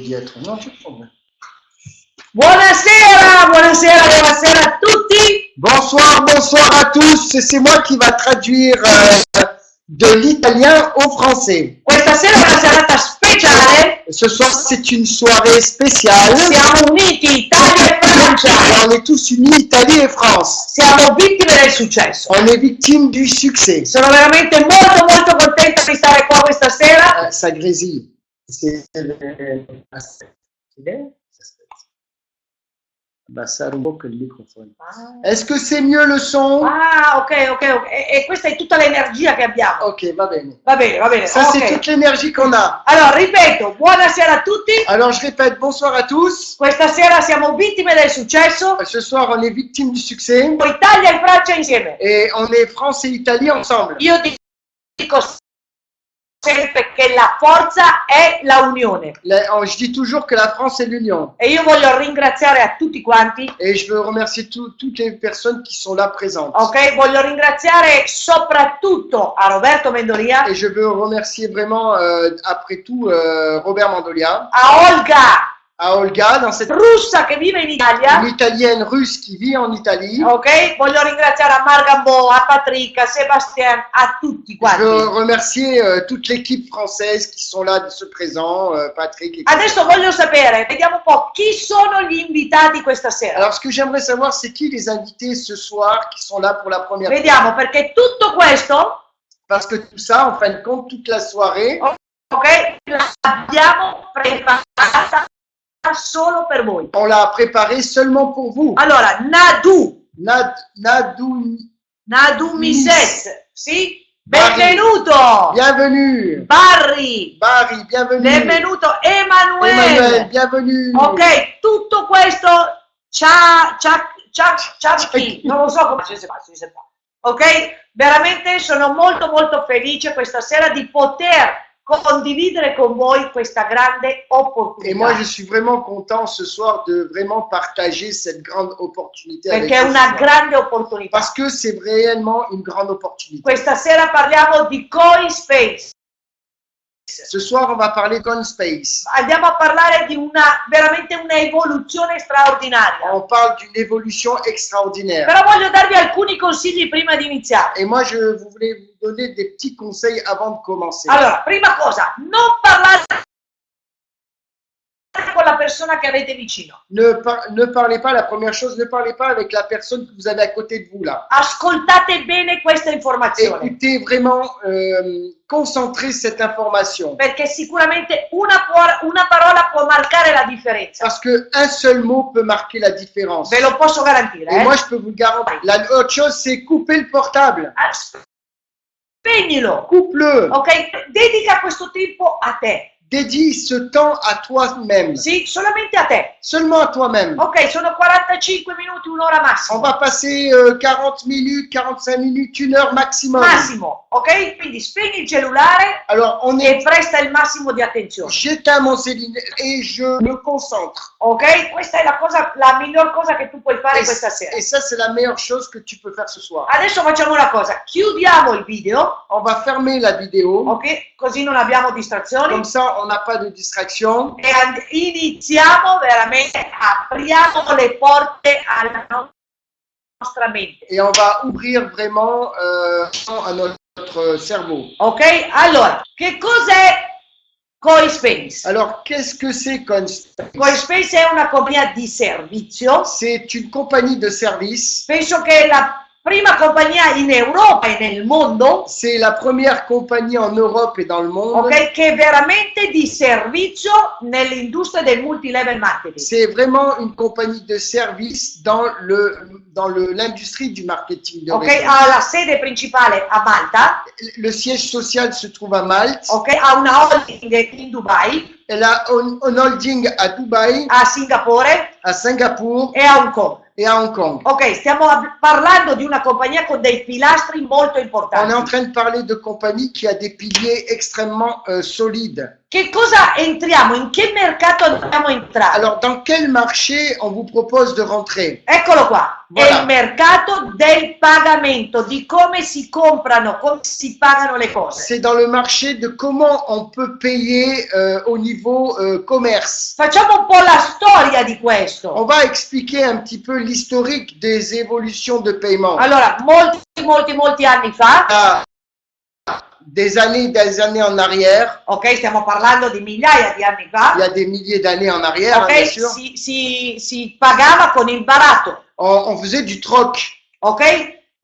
dietro. Non c'è problema. Buonasera, buonasera, buonasera a tutti. Bonsoir, bonsoir à tous. C'est moi qui va traduire de l'italien au français. Questa sera è una serata speciale. Ce soir, c'est une soirée spéciale. Siamo uniti Italia e Francia. On est tous unis, Italie et France. Siamo vittime del successo. On est victime du succès. Sono veramente molto molto contenta di stare qua questa sera. Ça grésille. C'est Abbassare un po' il microfono. Ah, Est-ce que c'est mieux le son? ok. E questa è tutta l'energia che abbiamo. Ok, va bene. Va bene. Ça, c'est Ok. toute l'énergie qu'on a. Allora, ripeto, buonasera a tutti. Alors, je répète, bonsoir à tous. Questa sera siamo vittime del successo. Ce soir, on est victime du succès Italia e Francia insieme. et on est France et Italie ensemble. Io dico sempre che la forza è la unione. Je dis toujours que la France est l'union. E io voglio ringraziare a tutti quanti. Et je veux remercier toutes les personnes qui sont là présentes. Ok, voglio ringraziare soprattutto a Roberto Mendolia, Et je veux remercier vraiment, après tout, Robert Mandolia, a Olga, à Olga, dans cette russa che vive in Italia. l'italienne russe qui vit en Italie. Ok, voglio ringraziare a Margambo, a Patrick, a Sébastien, a tutti Je quanti. veux remercier toute l'équipe française qui sont là de ce présent, Patrick. etc. Adesso voglio sapere, vediamo un po' chi sono gli invitati questa sera. Alors, ce que j'aimerais savoir, c'est qui les invités ce soir qui sont là pour la première fois. Vediamo, perché tutto questo, Parce que tout ça, en fin de compte, toute la soirée, ok, l'abbiamo preparata solo per voi. on l'a préparée seulement pour vous. Allora, Nadu Nadou, Mises, sì? Barry. Benvenuto! bienvenue. Barry! Barry, bienvenue. Benvenuto Emmanuel, Emanuele! bienvenue. Ok, tutto questo Ciacchi, non lo so come si fa. Ok? Veramente sono molto felice questa sera di poter condividere con voi questa grande opportunità. Et moi, je suis vraiment content ce soir de vraiment partager cette grande opportunité avec Perché è vous una ce soir. grande opportunità. Parce que c'est réellement une grande opportunité. Questa sera parliamo di CoinSpace. Ce soir, on va parler d'OnSpace. Andiamo a parlare di veramente una evoluzione straordinaria. On parle d'une évolution extraordinaire. Però voglio darvi alcuni consigli prima di iniziare. Et moi, je voulais vous donner des petits conseils avant de commencer. Allora, prima cosa, non parlare con la persona che avete vicino. Ne parlez pas, la première chose, ne parlez pas avec la personne que vous avez à côté de vous là. Ascoltate bene questa informazione, Écoutez vraiment, concentrez cette information. perché sicuramente una parola può marcare la differenza. Parce qu'un seul mot peut marquer la différence. Ve lo posso garantire. Et moi, je peux vous le garantir. L'autre chose, c'est couper le portable. Spegnilo, Coupe-le. ok? Dedica questo tempo a te. Dédie ce temps à toi-même. Sì, solamente a te. Seulement à toi-même. Ok, sono 45 minuti, un'ora On massimo. va passer 40 minutes, 45 minutes, 1 heure maximum. Massimo, ok? Quindi spegni il cellulare Alors, on e est... presta il massimo di attenzione. J'éteins mon cellulaire et je me concentre. Ok? Questa è la miglior cosa che tu puoi fare questa sera. Et ça, c'est la meilleure chose que tu peux faire ce soir. Adesso facciamo una cosa, chiudiamo il video, On va fermer la vidéo. ok? Così non abbiamo distrazioni. Comme ça, on n'a pas de distraction. E iniziamo veramente, apriamo le porte alla nostra mente. Et on va ouvrir vraiment à notre cerveau. Ok? Allora, che cos'è CoinSpace? Alors, qu'est-ce que c'est CoinSpace? CoinSpace è una compagnia di servizio. C'est une compagnie de service. Penso che è la prima compagnia in Europa e nel mondo, C'est la première compagnie en Europe et dans le monde. ok, che è veramente di servizio nell'industria del multilevel marketing. C'est vraiment une compagnie de service dans l'industrie du marketing de Ok, réseau. ha la sede principale a Malta, Le siège social se trouve à Malte. ok, ha una holding in Dubai, Elle a un holding à Dubaï, a Singapore à Singapour e a Hong Kong. et à Hong Kong. Ok, stiamo parlando di una compagnia con dei pilastri molto On est en importanti. train de parler de compagnie qui a des piliers extrêmement solides. Che cosa entriamo? In che mercato andiamo a entrare? Alors, dans quel marché on vous propose de rentrer? Eccolo qua, Voilà. è il mercato del pagamento, di come si comprano, come si pagano le cose. C'est dans le marché de comment on peut payer au niveau commerce. Facciamo un po' la storia di questo. On va expliquer un petit peu l'historique des évolutions de paiement. Allora, molti anni fa, Des années en arrière, ok, stiamo parlando di migliaia di anni il fa, y a des milliers d'années en arrière, ok, bien sûr, si pagava con il baratto, on faisait du troc. ok?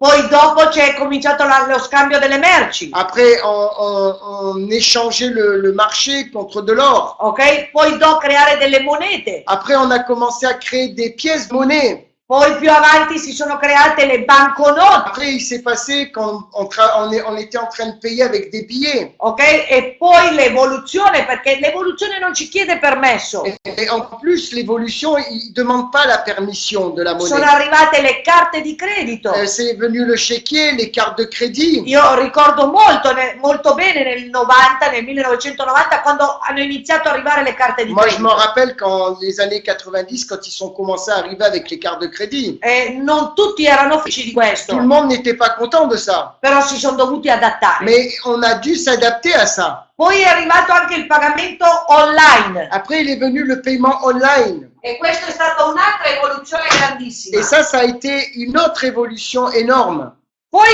Poi dopo c'è cominciato lo scambio delle merci, Après, on échangeait le marché contre de l'or. ok? Poi dopo creare delle monete. Après, on a commencé à créer des pièces monnaie. Poi più avanti si sono create le banconote, Après, il s'est passé quand on était en train de payer avec des billets. ok? E poi l'evoluzione, perché l'evoluzione non ci chiede permesso. Et en plus, l'évolution, il ne demande pas la permission de la Sono monnaie. arrivate le carte di credito. C'est venu le chéquier, les cartes de crédit. Io ricordo molto bene nel 1990, quando hanno iniziato a arrivare le carte di Moi, je credito. m'en rappelle quand les années 90, quand ils sont commencés à arriver avec les cartes de crédit. Non tutti erano felici di Tout le questo, monde n'était pas content de ça. però si sono dovuti adattare. Mais on a dû s'adapter à ça. Poi è arrivato anche il pagamento online Après, il est venu le paiement online. e questa è stata un'altra evoluzione grandissima. Et ça a été une autre évolution énorme. Poi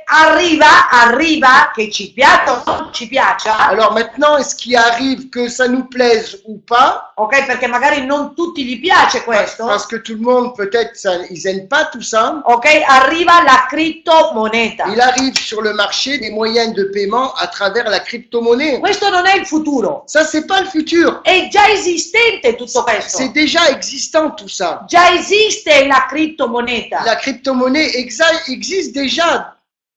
arriva che ci piaccia o non ci piaccia, Alors maintenant, est-ce qu'il arrive que ça nous plaise ou pas? ok? Perché magari non tutti gli piace questo, Parce que tout le monde, peut-être, ils n'aiment pas tout ça. ok? Arriva la criptomoneta. Il arrive sur le marché des moyens de paiement à travers la crypto-monnaie. Questo non è il futuro, Ça, c'est pas le futur. è già esistente tutto questo. C'est déjà existant tout ça. Già esiste la criptomoneta. La crypto-monnaie existe déjà.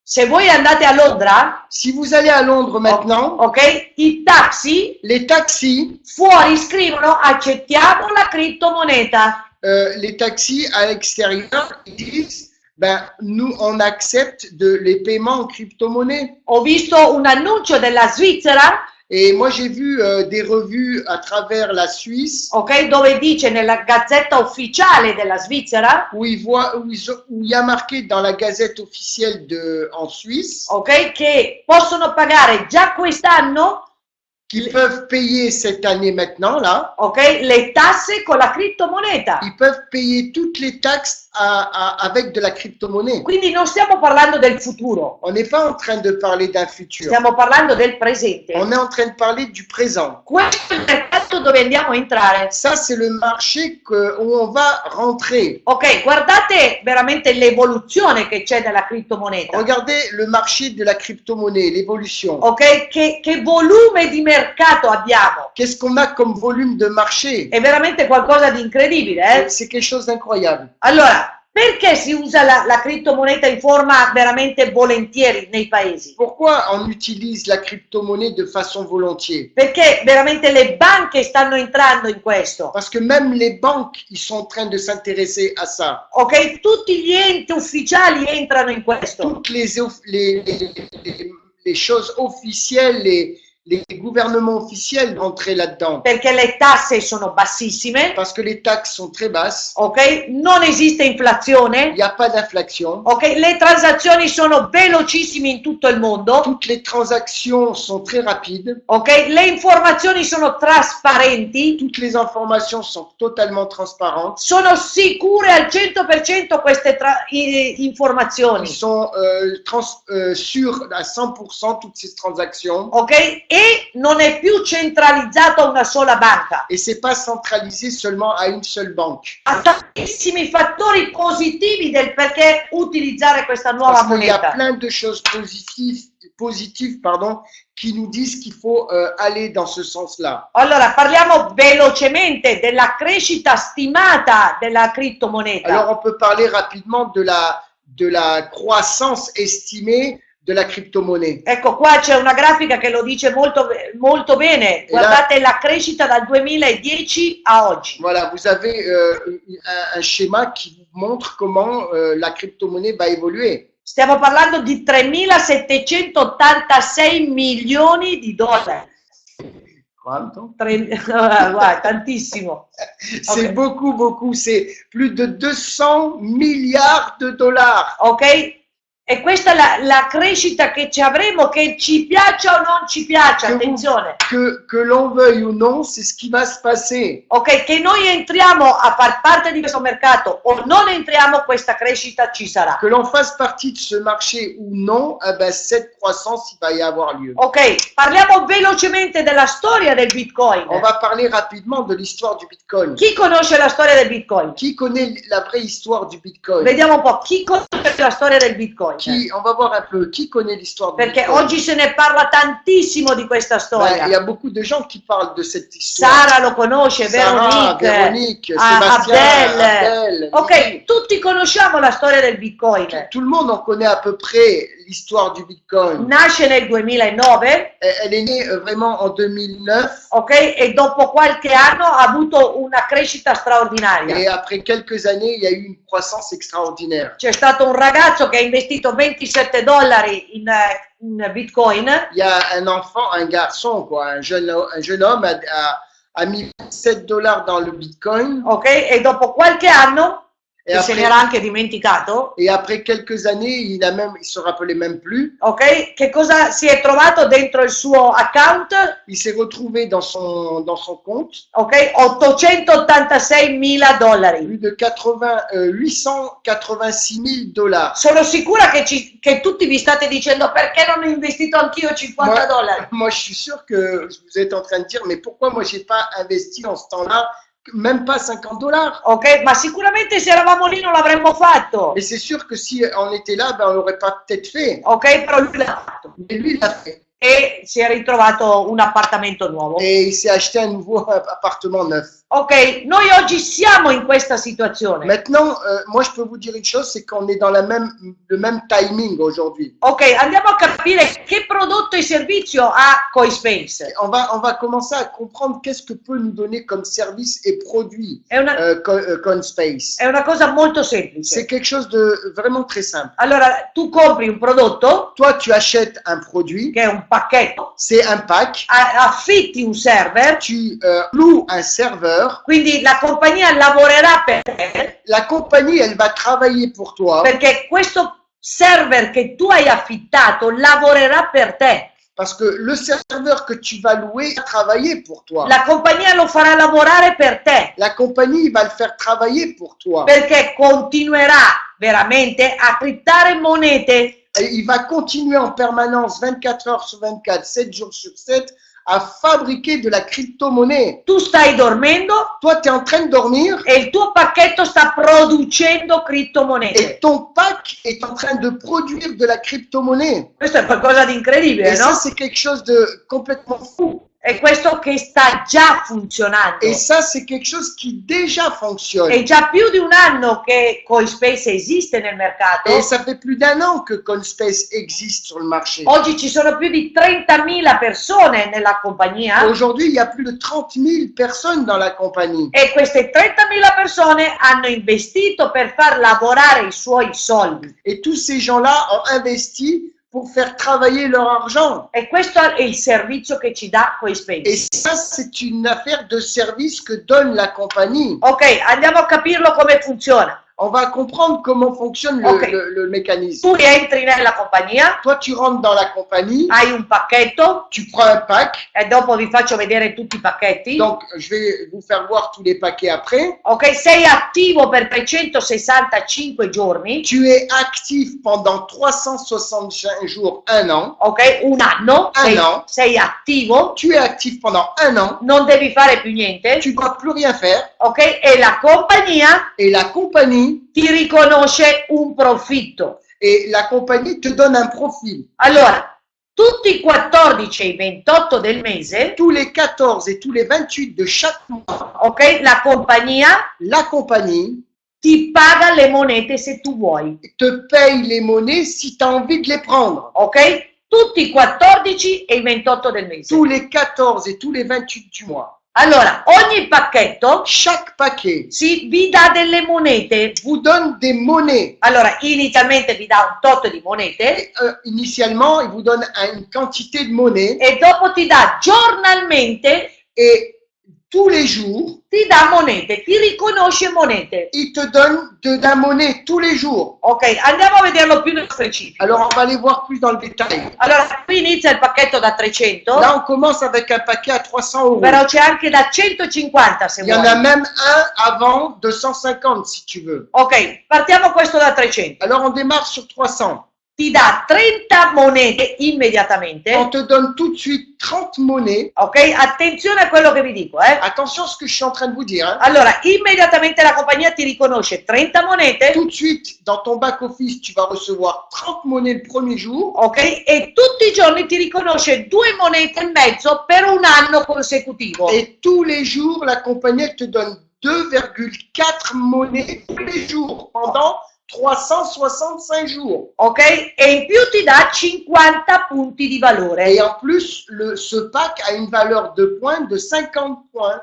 Se voi andate a Londra, Si vous allez à Londres maintenant, ok, i taxi les taxis, fuori scrivono accettiamo la criptomoneta. les taxis à l'extérieur, ils disent, ben, nous, on accepte les paiements en crypto-monnaie. Ho visto un annuncio della Svizzera, Et moi, j'ai vu des revues à travers la Suisse ok, dove dice nella gazzetta ufficiale della Svizzera, où il y a marqué dans la gazette officielle en Suisse ok, che possono pagare già quest'anno, qu'ils peuvent payer cette année maintenant, là. ok, le tasse con la criptomoneta. Ils peuvent payer toutes les taxes avec de la crypto-monnaie. Quindi non stiamo parlando del futuro, On n'est pas en train de parler d'un futur. stiamo parlando del presente. On est en train de parler du présent. Questo è il mercato dove andiamo a entrare. Ça, c'est le marché où on va rentrer. Ok, guardate veramente l'evoluzione che c'è nella criptomoneta. Regardez le marché de la crypto-monnaie, l'évolution. Ok, che volume di mercato abbiamo. Qu'est-ce qu'on a comme volume de marché? È veramente qualcosa di incredibile, eh? C'est quelque chose d'incroyable. Allora, perché si usa la criptomoneta in forma veramente volentieri nei paesi? Pourquoi on utilise la crypto-monnaie de façon volontiers? Perché veramente le banche stanno entrando in questo. Parce que même les banques, ils sont en train de s'intéresser à ça. Ok, tutti gli enti ufficiali entrano in questo. Toutes les choses officielles, les gouvernements officiels entraient là-dedans. Perché le tasse sono bassissime, Parce que les taxes sont très basses. ok? Non esiste inflazione, Il n'y a pas d'inflation. ok? Le transazioni sono velocissime in tutto il mondo, Toutes les transactions sont très rapides. ok? Le informazioni sono trasparenti, Toutes les informations sont totalement transparentes. sono sicure al 100% queste informazioni, Ils sont sûrs à 100% toutes ces transactions. ok? E non è più centralizzato a una sola banca. Et c'est pas centralisé seulement à une seule banque. Ha tantissimi fattori positivi del perché utilizzare questa nuova Parce qu'il y a moneta. plein de choses positives qui nous disent qu'il faut aller dans ce sens-là. Allora, parliamo velocemente della crescita stimata della criptomoneta. Alors, on peut parler rapidement de la croissance estimée de la crypto-monnaie. Ecco, qua c'è una grafica che lo dice molto bene. Guardate la crescita dal 2010 a oggi. Voilà, vous avez un schéma qui vous montre comment la crypto-monnaie va évoluer. Stiamo parlando di 3.786 milioni di dollari. Quanto? Guarda, tantissimo. C'est Ok. beaucoup, c'est plus de 200 milliards de dollars. Ok? E questa è la crescita che ci avremo, che ci piaccia o non ci piaccia, attenzione. Que l'on veuille ou non, c'est ce qui va se passer. Ok, che noi entriamo a far parte di questo mercato o non entriamo, questa crescita ci sarà. Que l'on fasse partie de ce marché ou non, eh ben, cette croissance, il va y avoir lieu. Ok, parliamo velocemente della storia del Bitcoin. On va parler rapidement de l'histoire du Bitcoin. Chi conosce la storia del Bitcoin? Qui connaît la vraie histoire du Bitcoin? Vediamo un po', chi conosce la storia del Bitcoin? On va voir un peu, qui connaît l'histoire du Perché Bitcoin? oggi se ne parla tantissimo di questa Ben, storia. il y a beaucoup de gens qui parlent de cette histoire. Sara lo conosce, Sarah, Véronique, Sébastien, Abdel. Abdel. Ok, tutti conosciamo la storia del Bitcoin. Tout le monde en connaît à peu près l'histoire du Bitcoin. Nasce nel 2009, Elle est née vraiment en 2009 ok, e dopo qualche anno ha avuto una crescita straordinaria. et après quelques années, il y a eu une croissance extraordinaire. C'è stato un ragazzo che ha investito $27 in Bitcoin. Il y a un enfant, un garçon, quoi, un jeune homme a mis $7 dans le Bitcoin Ok, e dopo qualche anno, et che se n'era anche dimenticato, après quelques années, il se rappelait même plus. ok, che cosa si è trovato dentro il suo account? Il s'est retrouvé dans son compte Ok, $886.000. plus de 886 000 $. Sono sicura che tutti vi state dicendo perché non ho investito anch'io $50. Moi, je suis sûr que vous êtes en train de dire, mais pourquoi moi, j'ai pas investi en ce temps-là, même pas $50? Ok, ma sicuramente se eravamo lì non l'avremmo fatto. Mais c'est sûr que si on était là, ben, on l'aurait pas peut-être fait. Ok, però lui l'ha fatto. Mais lui, il l'a fait. E si è ritrovato un appartamento nuovo. Et il s'est acheté un nouveau appartement neuf. Ok, noi oggi siamo in questa situazione. Maintenant, moi, je peux vous dire une chose, c'est qu'on est dans le même timing aujourd'hui. Ok, andiamo a capire che prodotto e servizio ha Coispace. On va commencer à comprendre qu'est-ce que peut nous donner comme service et produit È una Coinspace. cosa molto C'est semplice. quelque chose de vraiment très simple. Allora, tu compri un prodotto, Toi, tu achètes un produit, che è un pacchetto, c'est un pack, affitti un server, tu loues un serveur, quindi la compagnia lavorerà per te, la compagnie, elle va travailler pour toi, perché questo server che tu hai affittato lavorerà per te. parce que le serveur que tu vas louer va travailler pour toi. La compagnia lo farà lavorare per te, La compagnie va le faire travailler pour toi. perché continuerà veramente a criptare monete. Et il va continuer en permanence 24 heures sur 24, 7 jours sur 7 à fabriquer de la crypto-monnaie. Tu stai dormendo Toi, tu es en train de dormir e il tuo pacchetto sta producendo criptomonete. et ton pack est en train de produire de la crypto-monnaie. Questo è qualcosa di incredibile, Et ça, no? c'est quelque chose de complètement fou. È questo che sta già funzionando. Et ça, c'est quelque chose qui déjà fonctionne. È già più di un anno che Coispace esiste nel mercato. Et ça fait plus d'1 an que Coinspace existe sur le marché. Oggi ci sono più di 30.000 persone nella compagnia Aujourd'hui, il y a plus de 30 000 personnes dans la compagnie. e queste 30.000 persone hanno investito per far lavorare i suoi soldi. Et tous ces gens-là ont investi pour faire travailler leur argent. E questo è il servizio che ci dà Coispace. Et ça, c'est une affaire de service que donne la compagnie. Ok, andiamo a capirlo come funziona. On va comprendre comment fonctionne Ok. le mécanisme. Tu entri nella compagnia, Toi, tu rentres dans la compagnie, hai un pacchetto tu prends un pack. e dopo vi faccio vedere tutti i pacchetti. Donc, je vais vous faire voir tous les paquets après. Ok, sei attivo per 365 giorni, Tu es actif pendant 365 jours, 1 an. ok, un anno, Un anno. sei attivo, Tu es actif pendant 1 an. non devi fare più niente, Tu ne dois plus rien faire. ok, e la compagnia Et la compagnie ti riconosce un profitto. Et la compagnie te donne un profil. Allora, tutti i 14 e i 28 del mese, Tous les 14 et tous les 28 de chaque mois, ok, la compagnia la compagnie ti paga le monete se tu vuoi, te paye les monnaies si tu as envie de les prendre. ok? Tutti i 14 e i 28 del mese. Tous les 14 et tous les 28 du mois. Allora, ogni pacchetto Chaque paquet vi dà delle monete. vous donne des monnaies. Allora, inizialmente vi dà un tot di monete Et, initialement, il vous donne une quantité de monnaie. e dopo ti dà giornalmente Et tous les jours, ti dà monete, ti riconosce monete. il te donne de la monnaie tous les jours. Ok, andiamo a vederlo più nello specifico. Alors, on va aller voir plus dans le détail. Allora, qui inizia il pacchetto da 300, Là, on commence avec un paquet à 300 euros. però c'è anche da 150 se Il y en vuoi. a même un avant de 150 si tu veux. Ok, partiamo questo da 300. Alors, on démarre sur 300. Ti dà 30 monete immediatamente. On te donne tout de suite 30 monnaies. Ok, attenzione a quello che vi dico, eh. Attention à ce que je suis en train de vous dire. Hein. Allora, immediatamente la compagnia ti riconosce 30 monete, Tout de suite, dans ton back-office, tu vas recevoir 30 monnaies le premier jour. ok? E tutti i giorni ti riconosce 2 monete e mezzo per un anno consecutivo. Et tous les jours, la compagnie elle te donne 2,4 monnaies tous les jours pendant 365 jours. Ok? E in più ti dà 50 punti di valore. Et en plus, ce pack a une valeur de points de 50 points.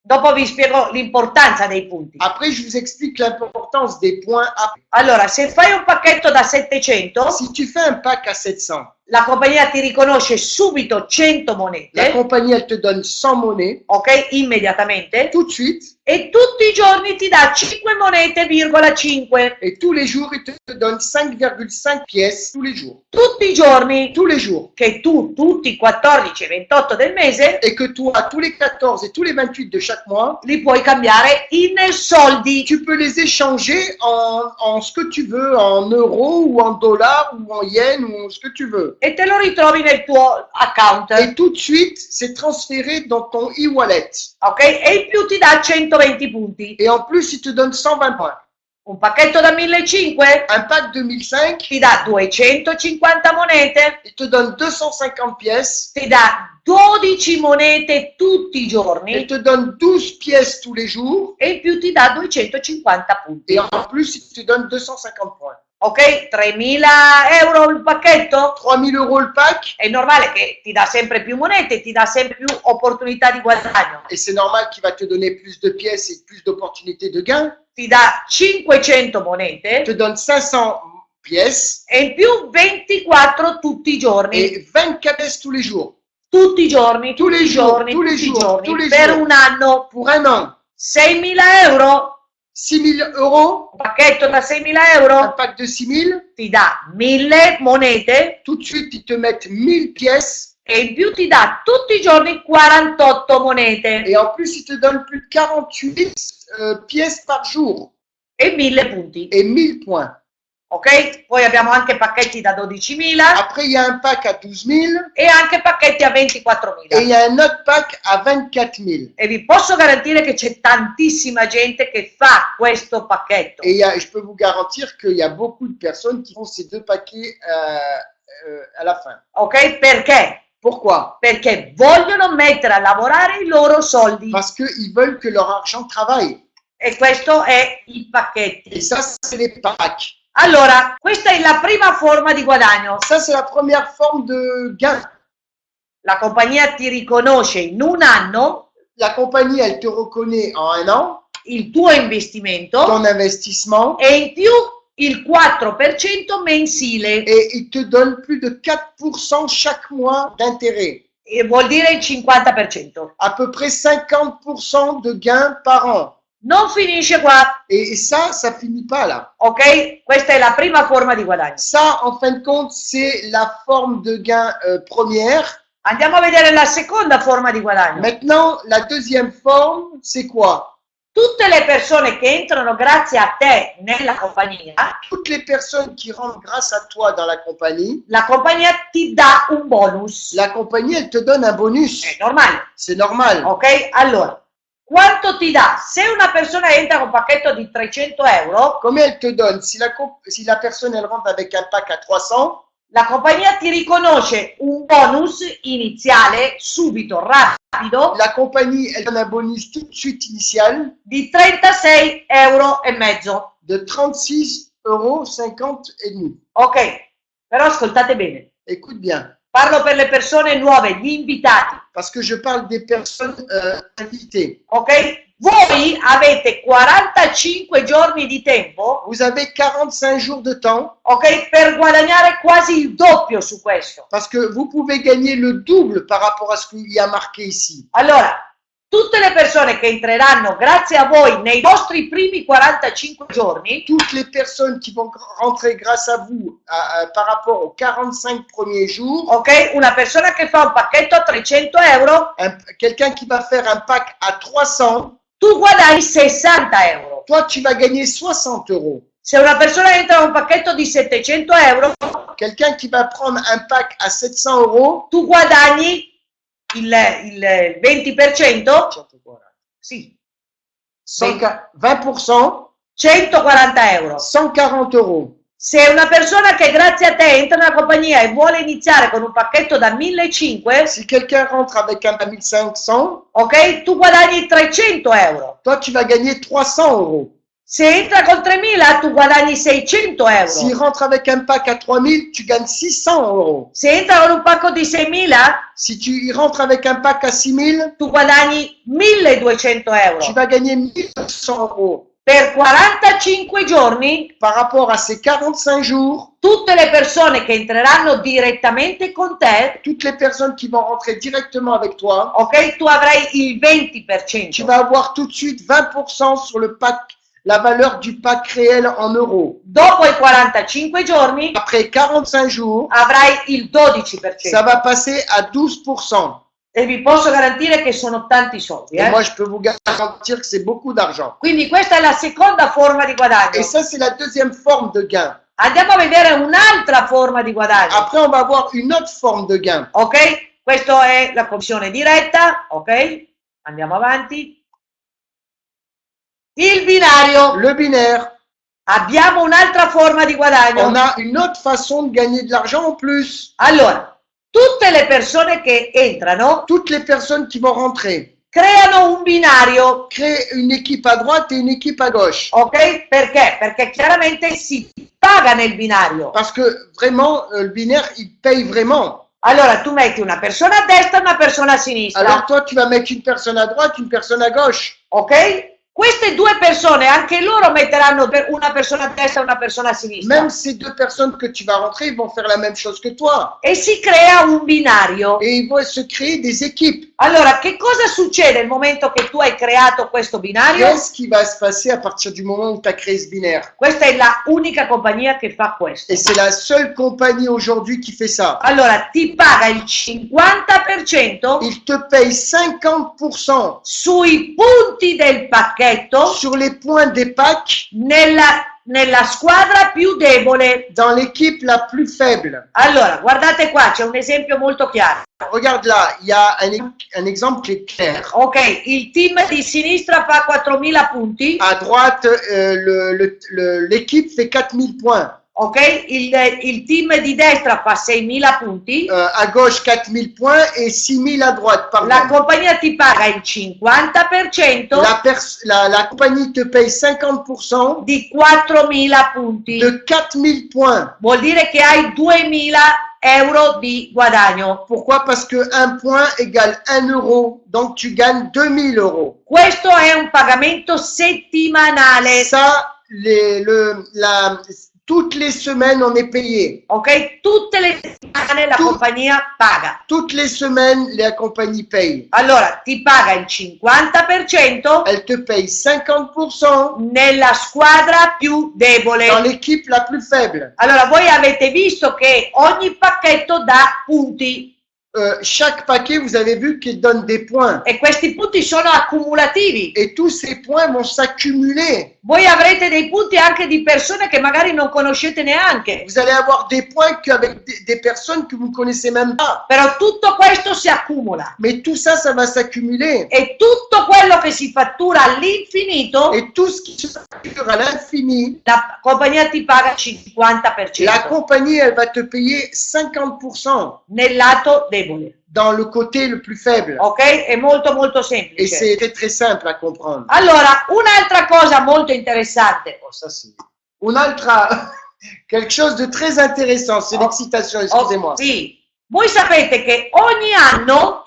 Dopo vi spiego l'importanza dei punti. Après, je vous explique l'importance des points. Allora, se fai un pacchetto da 700, Si tu fais un pack à 700, la compagnia ti riconosce subito 100 la monete, compagnie elle te donne 100 monnaies ok? Immediatamente. tout de suite. E tutti i giorni ti dà 5 monete,5. Et tous les jours, il te donne 5,5 pièces tous les jours. Tutti i giorni Tous les jours. che tu, tutti i 14 e 28 del mese, Et que toi, tous les 14 et tous les 28 de chaque mois, li puoi cambiare in soldi. tu peux les échanger en ce que tu veux, en euros ou en dollars ou en yens ou ce que tu veux. E te lo ritrovi nel tuo account, Et tout de suite, c'est transféré dans ton e-wallet. ok? E in più ti dà 120 punti. Et en plus, il te donne 120 points. Un pacchetto da 1500 Un pack de 1005, ti dà 250 monete, il te donne 250 pièces. ti dà 12 monete tutti i Il giorni te donne 12 pièces tous les jours. e in più ti dà 250 punti. Et en plus, il te donne 250 points. Ok? 3.000 euro il pacchetto? 3000 euros le pack. È normale che ti dà sempre più monete, ti dà sempre più opportunità di guadagno. Et c'est normal qu'il va te donner plus de pièces et plus d'opportunités de gain. Ti dà 500 Il monete te donne 500 pièces e in più 24 tutti i giorni. et 24 pièces tous les jours. Tutti i giorni, Tous tutti les i jours, giorni, tous les tutti i jours, giorni, tous les per jours. un anno. Pour un an. 6.000 euro, 6000 euros. un pacchetto da 6.000 Un euro, pack de 6000. ti dà 1.000 monete Tout de suite, ils te mettent 1000 pièces. e in più ti dà tutti i giorni 48 monete Et en plus, ils te donnent plus de 48 pièces par jour. e 1.000 punti. Et 1000 points. Ok? Poi abbiamo anche pacchetti da 12.000 Après, il y a un pack à 12 000. e anche pacchetti a Et il 24.000. y a un autre pack à 24 000. E vi posso garantire che c'è tantissima gente che fa questo pacchetto. Et je peux vous garantir qu'il y a beaucoup de personnes qui font ces deux paquets à la fin. Ok? Perché? Pourquoi? Perché vogliono mettere a lavorare i loro soldi. Parce qu'ils veulent que leur argent travaille. E questo è i pacchetti. Et ça, c'est les packs. Allora, questa è la prima forma di guadagno. Ça, c'est la première forme de gain. La compagnia ti riconosce in un anno La compagnie, elle te reconnaît en un an il tuo investimento ton investissement e in più il 4% mensile. et il te donne plus de 4% chaque mois d'intérêt. E vuol dire il 50%. À peu près 50% de gains par an. Non finisce qua, Et ça finit pas là. ok? Questa è la prima forma di guadagno. Ça, en fin de compte, c'est la forme de gain première. Andiamo a vedere la seconda forma di guadagno. Maintenant, la deuxième forme, c'est quoi? Tutte le persone che entrano grazie a te nella compagnia, Toutes les personnes qui rentrent grâce à toi dans la compagnie, la compagnia ti dà un bonus. la compagnie, elle te donne un bonus. È normale, C'est normal. ok? Allora, quanto ti dà? Se una persona entra con un pacchetto di 300 euro, Combien elle te donne? Si la personne, elle rentre avec un pack à 300, la compagnia ti riconosce un bonus iniziale, subito, rapido, la compagnie, elle donne un bonus tout de suite initial di 36 euro e mezzo. de 36,50 € et demi. Ok, però ascoltate bene. Écoute bien, Parlo per le persone nuove, gli invitati, parce que je parle des personnes invitées. ok? Voi avete 45 giorni di tempo, Vous avez 45 jours de temps ok? Per guadagnare quasi il doppio su questo. parce que vous pouvez gagner le double par rapport à ce qu'il y a marqué ici. Allora, tutte le persone che entreranno grazie a voi nei vostri primi 45 giorni, toutes les personnes qui vont rentrer grâce à vous par rapport aux 45 premiers jours, ok? Una persona che fa un pacchetto a 300 euro, quelqu'un qui va faire un pack à 300, tu guadagni 60 euro. toi tu vas gagner 60 euros. Se una persona entra in un pacchetto di 700 euro, Quelqu'un qui va prendre un pack à 700 euros, tu guadagni il 20%, sì, 20%, 140 euro. 140 euros. Se una persona che grazie a te entra nella compagnia e vuole iniziare con un pacchetto da 1.500, Si quelqu'un rentre avec un 1500, ok, tu guadagni 300 euro. toi tu vas gagner 300 euros. Se entra con 3.000, tu guadagni 600 S'il euro. rentre avec un pack à 3000, tu gagnes 600 euros. Se entra con un pacco di 6.000, Si tu rentres avec un pack à 6000, tu guadagni 1.200 tu euro. vas gagner 1200 euros. Per 45 giorni, Par rapport à ces 45 jours, tutte le persone che entreranno direttamente con te, toutes les personnes qui vont rentrer directement avec toi, ok, tu avrai il tu 20%. vas avoir tout de suite 20% sur le pack, la valeur du pack réel en euros. Dopo i 45 giorni Après 45 jours, avrai il 12%. ça va passer à 12%. E vi posso garantire che sono tanti soldi. Et moi, je peux vous garantir que c'est beaucoup d'argent. Quindi questa è la seconda forma di guadagno. Et ça, c'est la deuxième forme de gain. Andiamo a vedere un'altra forma di guadagno. Après, on va avoir une autre forme de gain. Ok? Questa è la commissione diretta. Ok? Andiamo avanti. Il binario. Le binaire. Abbiamo un'altra forma di guadagno. On a une autre façon de gagner de l'argent en plus. Allora, tutte le persone che entrano Toutes les personnes qui vont rentrer creano un binario. créent une équipe à droite et une équipe à gauche. Ok? Perché? Perché chiaramente si paga nel binario. Parce que vraiment, le binaire, il paye vraiment. Allora, tu metti una persona a destra e una persona a Alors sinistra. toi, tu vas mettre une personne à droite, une personne à gauche. Ok? Queste due persone, anche loro metteranno una persona a destra e una persona a sinistra. Même ces deux personnes que tu vas rentrer, ils vont faire la même chose que toi. E si crea un binario. Et ils vont se créer des équipes. Allora, che cosa succede nel momento che tu hai creato questo binario? Qu'est-ce qui va se passer à partir du moment où tu as créé ce binaire? Questa è la unica compagnia che fa questo. Et c'est la seule compagnie aujourd'hui qui fait ça. Allora, ti paga il 50% Il te paye 50% sui punti del pacchetto sur les points des packs nella squadra più debole. dans l'équipe la plus faible. Allora, guardate qua, c'è un esempio molto chiaro. Regarde là, il y a un exemple qui est clair. Ok, il team di sinistra fa 4.000 punti. À droite, l'équipe fait 4000 points. Ok, il team di destra fa 6.000 punti. À gauche, 4000 points et 6000 à droite. Pardon. La compagnia ti paga il 50% La compagnie te paye 50% di 4.000 punti. de 4000 points. Vuol dire che hai 2.000 euro di guadagno. Pourquoi? Parce que un point égale 1 euro. Donc tu gagnes 2000 euros. Questo è un pagamento settimanale. Ça, toutes les semaines, on est payé. Ok, tutte le settimane la compagnia paga. Toutes les semaines, la compagnie paye. Allora, ti paga il 50% Elle te paye 50% nella squadra più debole. dans l'équipe la plus faible. Allora, voi avete visto che ogni pacchetto dà punti Chaque paquet, vous avez vu qu'il donne des points. e questi punti sono accumulativi. Et tous ces points vont s'accumuler. Voi avrete dei punti anche di persone che magari non conoscete neanche. Vous allez avoir des points qu'avec des personnes que vous ne connaissez même pas. Però tutto questo si accumula. Mais tout ça, ça va s'accumuler. E tutto quello che si fattura all'infinito, Et tout ce qui se facture à l'infini, la compagnia ti paga il 50% la compagnie, elle va te payer 50% nel lato debole. dans le côté le plus faible. Ok? È molto molto Et semplice. c'est très très simple à comprendre. Allora, un'altra cosa molto interessante. Oh, ça c'est... On a quelque chose de très intéressant, c'est l'excitation, excusez-moi. Sì, voi sapete che ogni anno,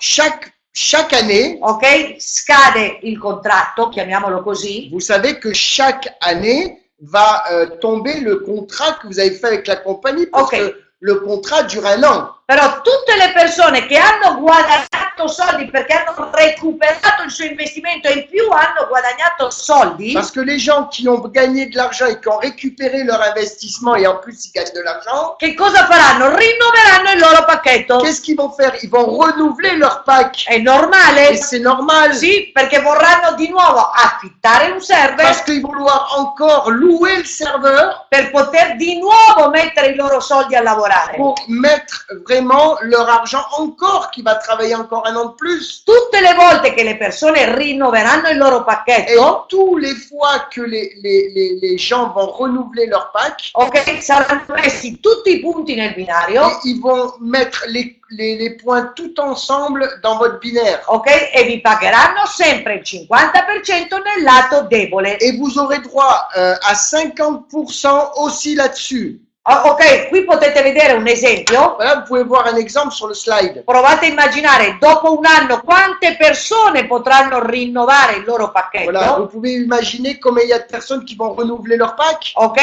Chaque année, ok, scade il contratto, chiamiamolo così, vous savez que chaque année va tomber le contrat que vous avez fait avec la compagnie parce Ok. que le contrat dure 1 an. però tutte le persone che hanno guadagnato guadagnato soldi perché hanno recuperato il suo investimento e in più hanno guadagnato soldi, Parce que les gens qui ont gagné de l'argent et qui ont récupéré leur investissement et en plus ils gagnent de l'argent, che cosa faranno? Rinnoveranno il loro pacchetto. qu'est-ce qu'ils vont faire? Ils vont renouveler leur pack. È Et normale? c'est normal. Sì, perché vorranno di nuovo affittare un server Parce qu'ils vont vouloir encore louer le serveur per poter di nuovo mettere i loro soldi a lavorare. pour mettre vraiment leur argent encore, qui va travailler encore un an de plus. Tutte le volte che le persone rinnoveranno il loro Et pacchetto, tous les fois que les gens vont renouveler leur pack, ok, saranno messi tutti i punti nel binario, et ils vont mettre les points tout ensemble dans votre binaire. ok, e vi pagheranno sempre il 50% nel lato debole. Et vous aurez droit à 50% aussi là-dessus. Ok, qui potete vedere un esempio. Voilà, vous pouvez voir un exemple sur le slide. Provate a immaginare dopo un anno quante persone potranno rinnovare il loro Voilà, pacchetto. vous pouvez imaginer combien il y a de personnes qui vont renouveler leur pack. Ok,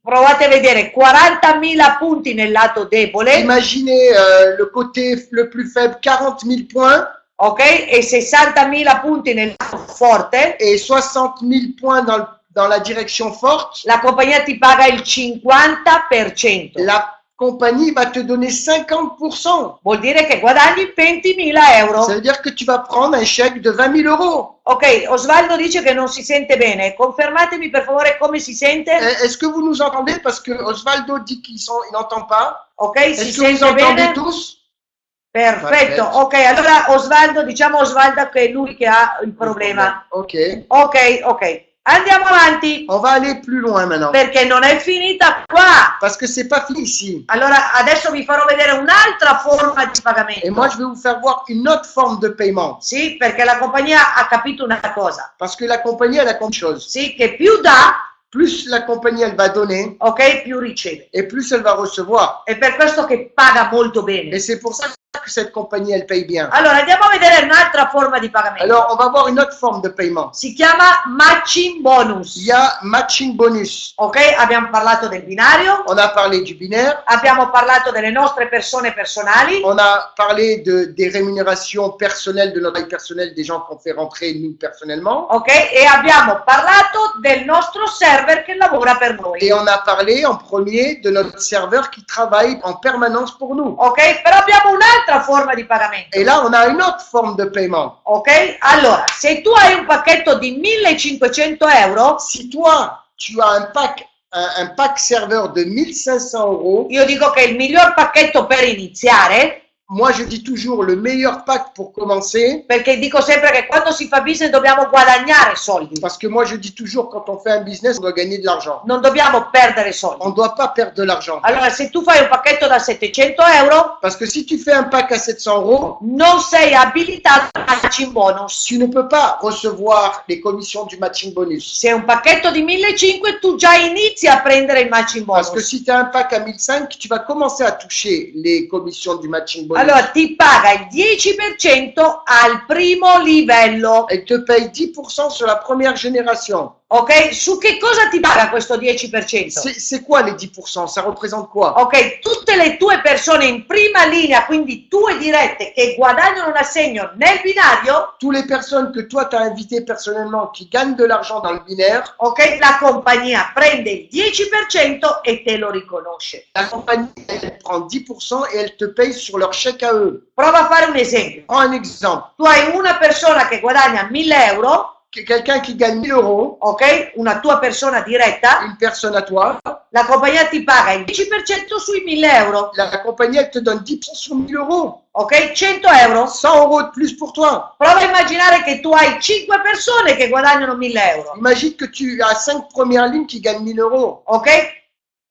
provate a vedere 40.000 punti nel lato debole, Imaginez le côté le plus faible, 40 000 points, ok, e 60.000 punti nel lato forte. et 60 000 points dans la direction forte. La compagnia ti paga il 50%. La compagnie va te donner 50%. Vuol dire che guadagni 20.000 euro. Ça veut dire que tu vas prendre un chèque de 20 000 euros. Ok, Osvaldo dice che non si sente bene. Confermatemi per favore come si sente. Est-ce que vous nous entendez? Parce que Osvaldo dit qu'il n'entend pas. Ok, si Est-ce que vous sente entendez bene? tous? Perfetto. Perfetto. Ok, allora Osvaldo, diciamo a Osvaldo che è lui che ha il problema. Ok. Ok. Andiamo avanti On va aller plus loin maintenant. perché non è finita qua. Parce que c'est pas fini ici. Allora adesso vi farò vedere un'altra forma di Et pagamento. moi, je vais vous faire voir une autre forme de paiement. Sì, perché la compagnia ha capito una cosa. Parce que la compagnie, elle a compris une chose. Sì, che più dà, Plus la compagnie, elle va donner, ok, più riceve. et plus elle va recevoir. È per questo che paga molto bene. Et c'est pour ça que cette compagnie, elle paye bien. Allora andiamo a vedere un'altra forma di pagamento. Alors, on va voir une autre forme de paiement. Si chiama matching bonus. Il y a matching bonus. Ok, abbiamo parlato del binario, On a parlé du binaire. abbiamo parlato delle nostre persone personali, On a parlé des rémunérations personnelles, de notre travail personnel, des gens qu'on fait rentrer nous personnellement. ok, e abbiamo parlato del nostro server che lavora per noi. Et on a parlé en premier de notre serveur qui travaille en permanence pour nous. Ok, però abbiamo un'altra forma di pagamento. Et là, on a une autre forme de paiement. Ok, allora, se tu hai un pacchetto di 1.500 euro, Si toi, tu as un pack serveur de 1500 euros, io dico che il miglior pacchetto per iniziare, moi je dis toujours le meilleur pack pour commencer, perché dico sempre che quando si fa business dobbiamo guadagnare soldi, parce que moi je dis toujours quand on fait un business, on doit gagner de l'argent. non dobbiamo perdere soldi. On ne doit pas perdre de l'argent. Allora, se tu fai un pacchetto da 700 euro, Parce que si tu fais un pack à 700 euros, non sei abilitato al matching bonus. tu ne peux pas recevoir les commissions du matching bonus. Se è un pacchetto di 1.500 tu già inizi a prendere il matching Parce que bonus. si tu as un pack à 1500, tu vas commencer à toucher les commissions du matching bonus. Allora ti paga il 10% al primo livello. Elle te paye 10% sur la première génération. Ok? Su che cosa ti paga questo 10%? C'est quoi les 10%? Ça représente quoi? Ok, tutte le tue persone in prima linea, quindi tue dirette, che guadagnano un assegno nel binario, Toutes les personnes que toi tu as invitées personnellement qui gagnent de l'argent dans le binaire, ok, la compagnia prende il 10% e te lo riconosce. la compagnie elle prend 10% et elle te paye sur leur chèque à eux. Prova a fare un esempio. Prends un exemple. Tu hai una persona che guadagna 1.000 euro, Quelqu'un qui gagne 1000 euros, ok, una tua persona diretta, une personne à toi, la compagnia ti paga il 10% sui 1.000 euro, la compagnie elle te donne 10% sur 1000 euros. ok, 100 euro. 100 euros de plus pour toi. Prova a immaginare che tu hai 5 persone che guadagnano 1.000 euro, Imagine que tu as 5 premières lignes qui gagnent 1000 euros. ok?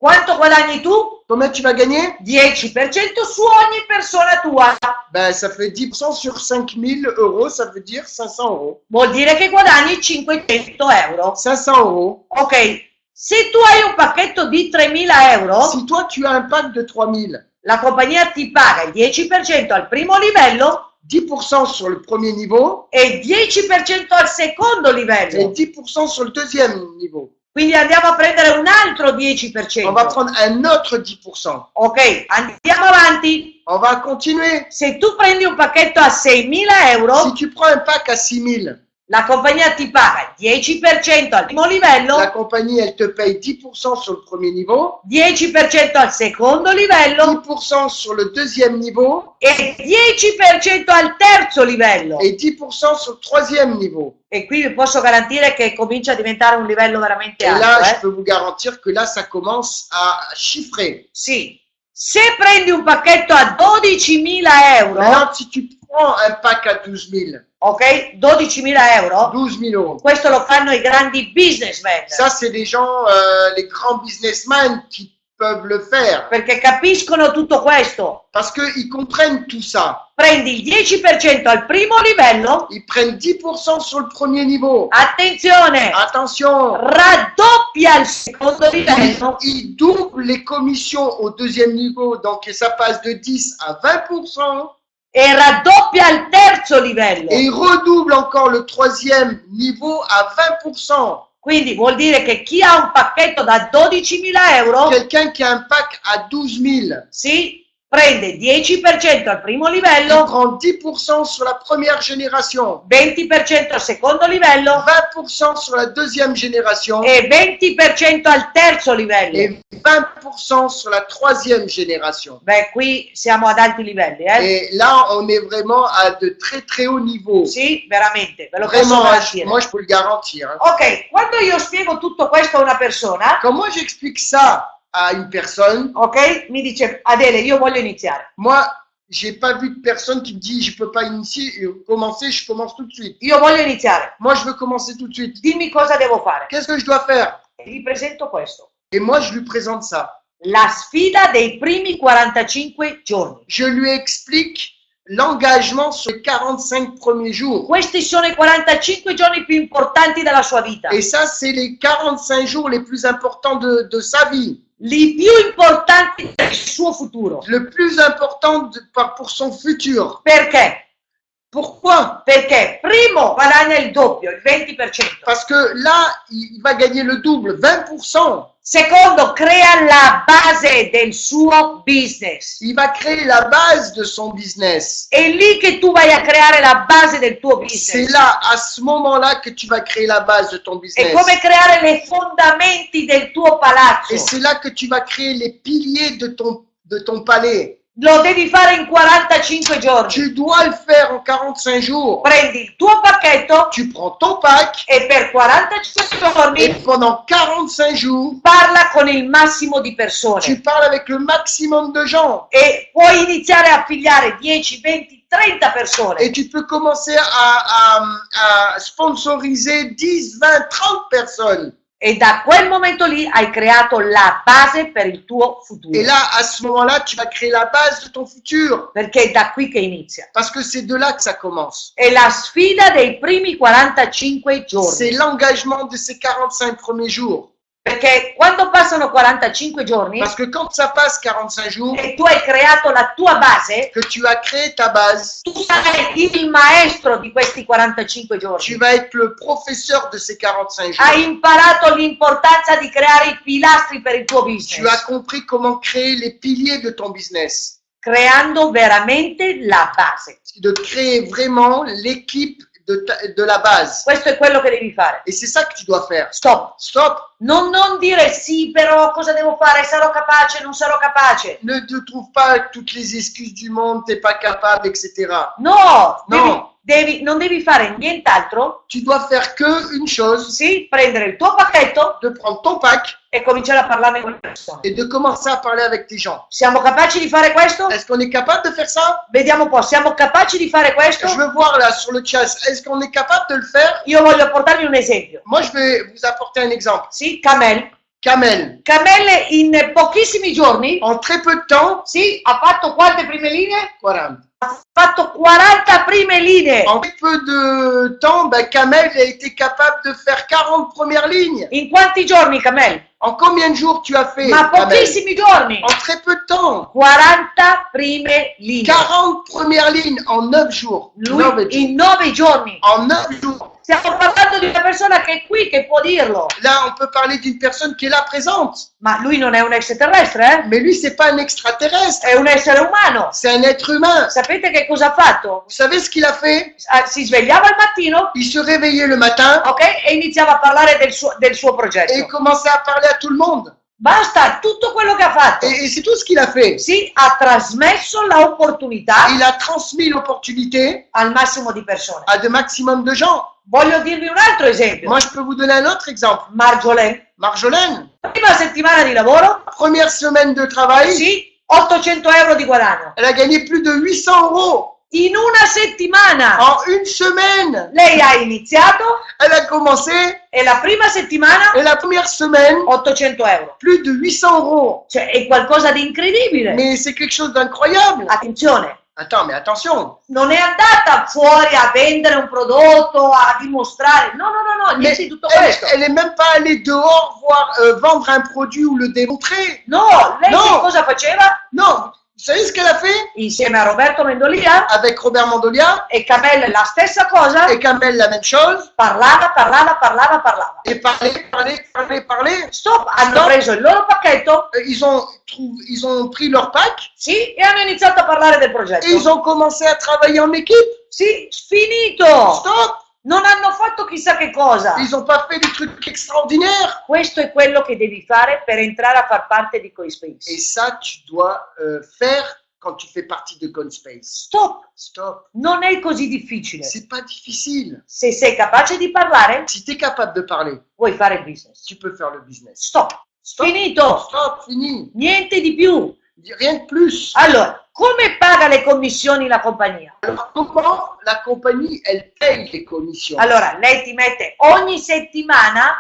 Quanto guadagni tu? Combien tu vas gagner? 10% su ogni persona tua. Ben, ça fait 10% sur 5000 euros, ça veut dire 500 euros. Vuol dire che guadagni 500 euro. 500 euros. Ok, se tu hai un pacchetto di 3.000 euro, Si toi, tu as un pack de 3000, la compagnia ti paga il 10% al primo livello 10% sur le premier niveau e 10% al secondo et livello. 10% sur le deuxième niveau. Quindi andiamo a prendere un altro On va 10%. prendre un autre 10%. Ok, andiamo avanti. On va continuer. Se tu prendi un pacchetto a 6.000 Si euro, tu prends un pack à 6 000, la compagnia ti paga 10% al primo la livello, compagnie, elle te paye 10% sur le premier niveau, 10% al secondo livello 10% sur le deuxième niveau e 10% al terzo livello. et 10% sur le troisième niveau. E qui vi posso garantire che comincia a diventare un livello veramente Et là, alto. je peux vous garantir que là, ça commence à chiffrer. Sì. Se prendi un pacchetto a 12.000 euro, Maintenant, si tu prends un pack à 12 000, ok? 12.000 euro, 12 000 euros, questo lo fanno i grandi businessmen, ça, c'est des gens, les grands businessmen qui peuvent le faire perché capiscono tutto questo. parce qu'ils comprennent tout ça. Prendi il 10% al primo livello, Ils prennent 10% sur le premier niveau. attenzione, Attention, raddoppia al secondo livello ils doublent les commissions au deuxième niveau, donc ça passe de 10 à 20%. e raddoppia al terzo livello. Et ils redoublent encore le troisième niveau à 20%. Quindi vuol dire che chi ha un pacchetto da 12.000 euro, Quelqu'un qui a un pack à 12 000, sì, prende 10% al primo il livello, prend 10% sur la première génération, 20% al secondo livello 20% sur la deuxième génération e 20% al terzo livello. et 20% sur la troisième génération. Beh, qui siamo ad alti livelli, Et là, on est vraiment à de très très hauts niveaux. Sì, veramente, ve lo posso Vraiment, garantire. moi je peux le garantir. Hein. Ok, quando io spiego tutto questo a una persona, Quand moi j'explique ça à une personne, ok, mi dice Adele, io voglio iniziare. moi, j'ai pas vu de personne qui me dit je peux pas initier, commencer, je commence tout de suite. Io voglio iniziare. Moi, je veux commencer tout de suite. Dimmi cosa devo fare. Qu'est-ce que je dois faire? E gli presento questo. Et moi, je lui présente ça. La sfida dei primi 45 giorni. Je lui explique l'engagement sur les 45 premiers jours. Questi sono i 45 giorni più importanti della sua vita. Et ça, c'est les 45 jours les plus importants de sa vie. Li più importanti del suo futuro. Le plus important pour son futur. Perché? Pourquoi? Perché primo guadagna il doppio, il 20%. Parce que là, il va gagner le double, 20%. Secondo, crea la base del suo business. Il va créer la base de son business. È lì che tu vai a creare la base del tuo C'est business. là, à ce moment-là, que tu vas créer la base de ton È business. come creare le fondamenti del tuo palazzo. Et c'est là que tu vas créer les piliers de ton palais. Lo devi fare in 45 giorni. Tu dois le faire en 45 jours. Prendi il tuo pacchetto Tu prends ton pack e per 45 et giorni pendant 45 jours, parla con il massimo di persone. tu parles avec le maximum de gens. E puoi iniziare a affiliare 10, 20, 30 persone. Et tu peux commencer à sponsoriser 10, 20, 30 personnes. E da quel momento lì hai creato la base per il tuo futuro. Et là, à ce moment-là, tu vas créer la base de ton futur. Perché è da qui che inizia. Parce que c'est de là que ça commence. È la sfida dei primi 45 giorni. C'est l'engagement de ces 45 premiers jours. Perché quando passano 45 giorni Parce que quand ça passe 45 jours, e tu hai creato la tua base, que tu as créé ta base, tu sarai il maestro di questi 45 giorni. tu vas être le professeur de ces 45 jours. Hai imparato l'importanza di creare i pilastri per il tuo Tu as business, compris comment créer les piliers de ton business. creando veramente la base. De créer vraiment l'équipe de la base. Questo è quello che devi fare. Et c'est ça que tu dois faire. Stop. Stop. Non dire sì, però cosa devo fare? Sarò capace, non sarò capace. Ne te trouve pas toutes les excuses du monde, t'es pas capable, etc. No, No. non devi fare nient'altro, Tu dois faire que une chose, sì, prendere il tuo pacchetto de prendre ton pack e cominciare a parlarne con le persone. et de commencer à parler avec tes gens. Siamo capaci di fare questo? Est-ce qu'on est capable de faire ça? Vediamo un po', siamo capaci di fare questo? Je veux voir là sur le chat, est-ce qu'on est capable de le faire? Io voglio portarvi un esempio. Moi, je vais vous apporter un exemple. Sì, Kamel. Kamel, Kamel in pochissimi giorni, en très peu de temps, sì, ha fatto quante prime linee? 40. Ha fatto 40 prime linee. En très peu de temps, ben, Kamel a été capable de faire 40 premières lignes. In quanti giorni, Kamel? En combien de jours tu as fait, Ma Kamel? pochissimi giorni. En très peu de temps. 40 prime linee. 40 premières lignes en 9 jours. Lui in 9 giorni. En 9 jours. Stiamo parlando di una persona che è qui, che può dirlo. Là, on peut parler d'une personne qui est là présente. Ma lui non è un extraterrestre, eh? Mais lui, c'est pas un extraterrestre. È un essere umano. C'est un être humain. Sapete che cosa ha fatto? Vous savez ce qu'il a fait? Si svegliava al mattino, Il se réveillait le matin ok? E iniziava a parlare del suo et progetto. il commençait à parler à tout le monde. Basta, tutto quello che ha fatto. Et c'est tout ce qu'il a fait. Sì, ha trasmesso l'opportunità Il a transmis l'opportunité al massimo di persone. à de maximum de gens. Voglio dirvi un altro esempio. Moi, je peux vous donner un autre exemple. Marjolaine, Marjolaine, prima settimana di lavoro, première semaine de travail, sì, 800 euro di guadagno. elle a gagné plus de 800 € In una settimana en une semaine. lei ha iniziato Elle a commencé e la prima settimana et la première semaine, 800 euro. plus de 800 €. Cioè è qualcosa di incredibile. Mais c'est quelque chose d'incroyable. Attenzione, Attends, mais attention. non è andata fuori a vendere un prodotto, a dimostrare. No, niente di tutto questo. Elle est même pas allée dehors voir vendre un produit ou le démontrer. No, lei No. che cosa faceva? Non. Vous savez ce qu'elle a fait Insieme a Roberto Mendolia avec Robert Mandolia e Camille la stessa cosa, et Kamel la même chose. parlava. Et parler. Stop, hanno Stop. preso il loro pacchetto, Ils ont pris leur pack sì, e hanno iniziato a parlare del progetto. et ils ont commencé à travailler en équipe. Sì, finito. Stop. Non hanno fatto chissà che cosa. Ils n'ont pas fait des trucs extraordinaires. Questo è quello che devi fare per entrare a far parte di Et CoinSpace. ça, tu dois faire quand tu fais partie de CoinSpace. Stop, non è così difficile. C'est pas difficile. Se sei capace di parlare, Si tu es capable de parler, puoi fare il business. tu peux faire le business. Stop, finito, Stop, fini. niente di più. Rien de plus. Allora, come paga le commissioni la compagnia? Alors, comment la compagnie, elle paye les commissions? Allora, lei ti mette ogni settimana,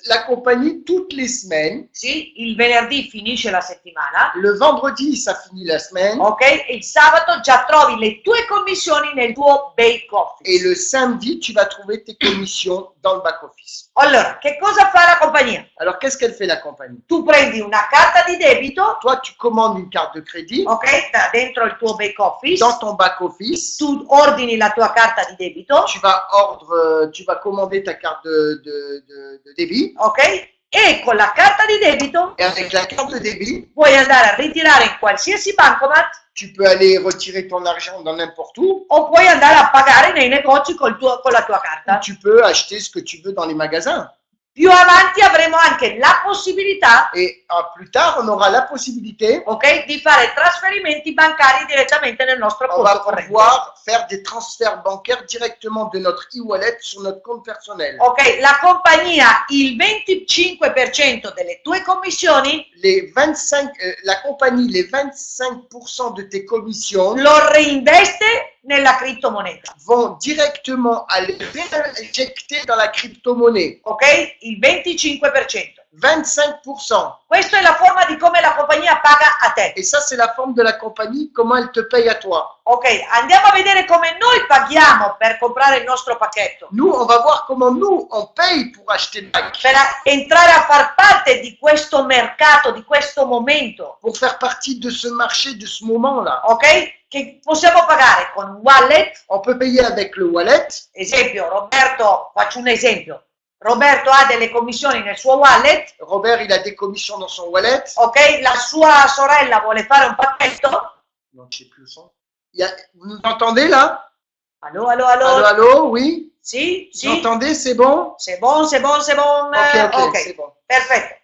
La compagnie, toutes les semaines, sì, il venerdì finisce la settimana, le vendredi, ça finit la semaine, ok? E il sabato già trovi le tue commissioni nel tuo back et office. le samedi, tu vas trouver tes commissions dans le back-office. Allora, che cosa fa la compagnia? Alors, qu'est-ce qu'elle fait, la compagnie? Tu prendi una carta di debito, Toi, tu commandes une carte de crédit ok? Da dentro il tuo back office, dans ton back-office. tu ordini la tua carta di debito, Tu vas commander ta carte de débit. ok? E con la carta di debito Et avec la carte de débit, puoi andare a ritirare in qualsiasi bancomat tu peux aller retirer ton argent dans n'importe où. o puoi andare a pagare nei negozi con la tua carta. Tu peux acheter ce que tu veux dans les magasins. Più avanti avremo anche la possibilità, Et plus tard, on aura la possibilité, ok, di fare trasferimenti bancari direttamente nel nostro on conto va corrente. pouvoir faire des transferts bancaires directement de notre e-wallet sur notre compte personnel. Ok, la compagnia il 25% delle tue commissioni La compagnie, les 25% de tes commissions lo reinveste nella criptomoneta. vont directement aller réinjecter dans la crypto-monnaie. Ok? Il 25%. 25%. Questa è la forma di come la compagnia paga a te. Et ça, c'est la forme de la compagnie, comment elle te paye à toi. Ok, andiamo a vedere come noi paghiamo per comprare il nostro pacchetto. Nous, on va voir comment nous, on paye pour acheter le pack. Per entrare a far parte di questo mercato, di questo momento. Pour faire partie de ce marché, de ce moment-là. Ok? Che possiamo pagare con un wallet. On peut payer avec le wallet. Esempio, Roberto, faccio un esempio. Roberto ha delle commissioni nel suo wallet. Robert, il a des commissions dans son wallet. Ok? La sua sorella vuole fare un pacchetto. Non, je sais plus le son. Vous nous entendez là? Allô? Allô, oui? Sì? Vous entendez, c'est bon? C'est bon. Ok, c'est bon. Perfetto.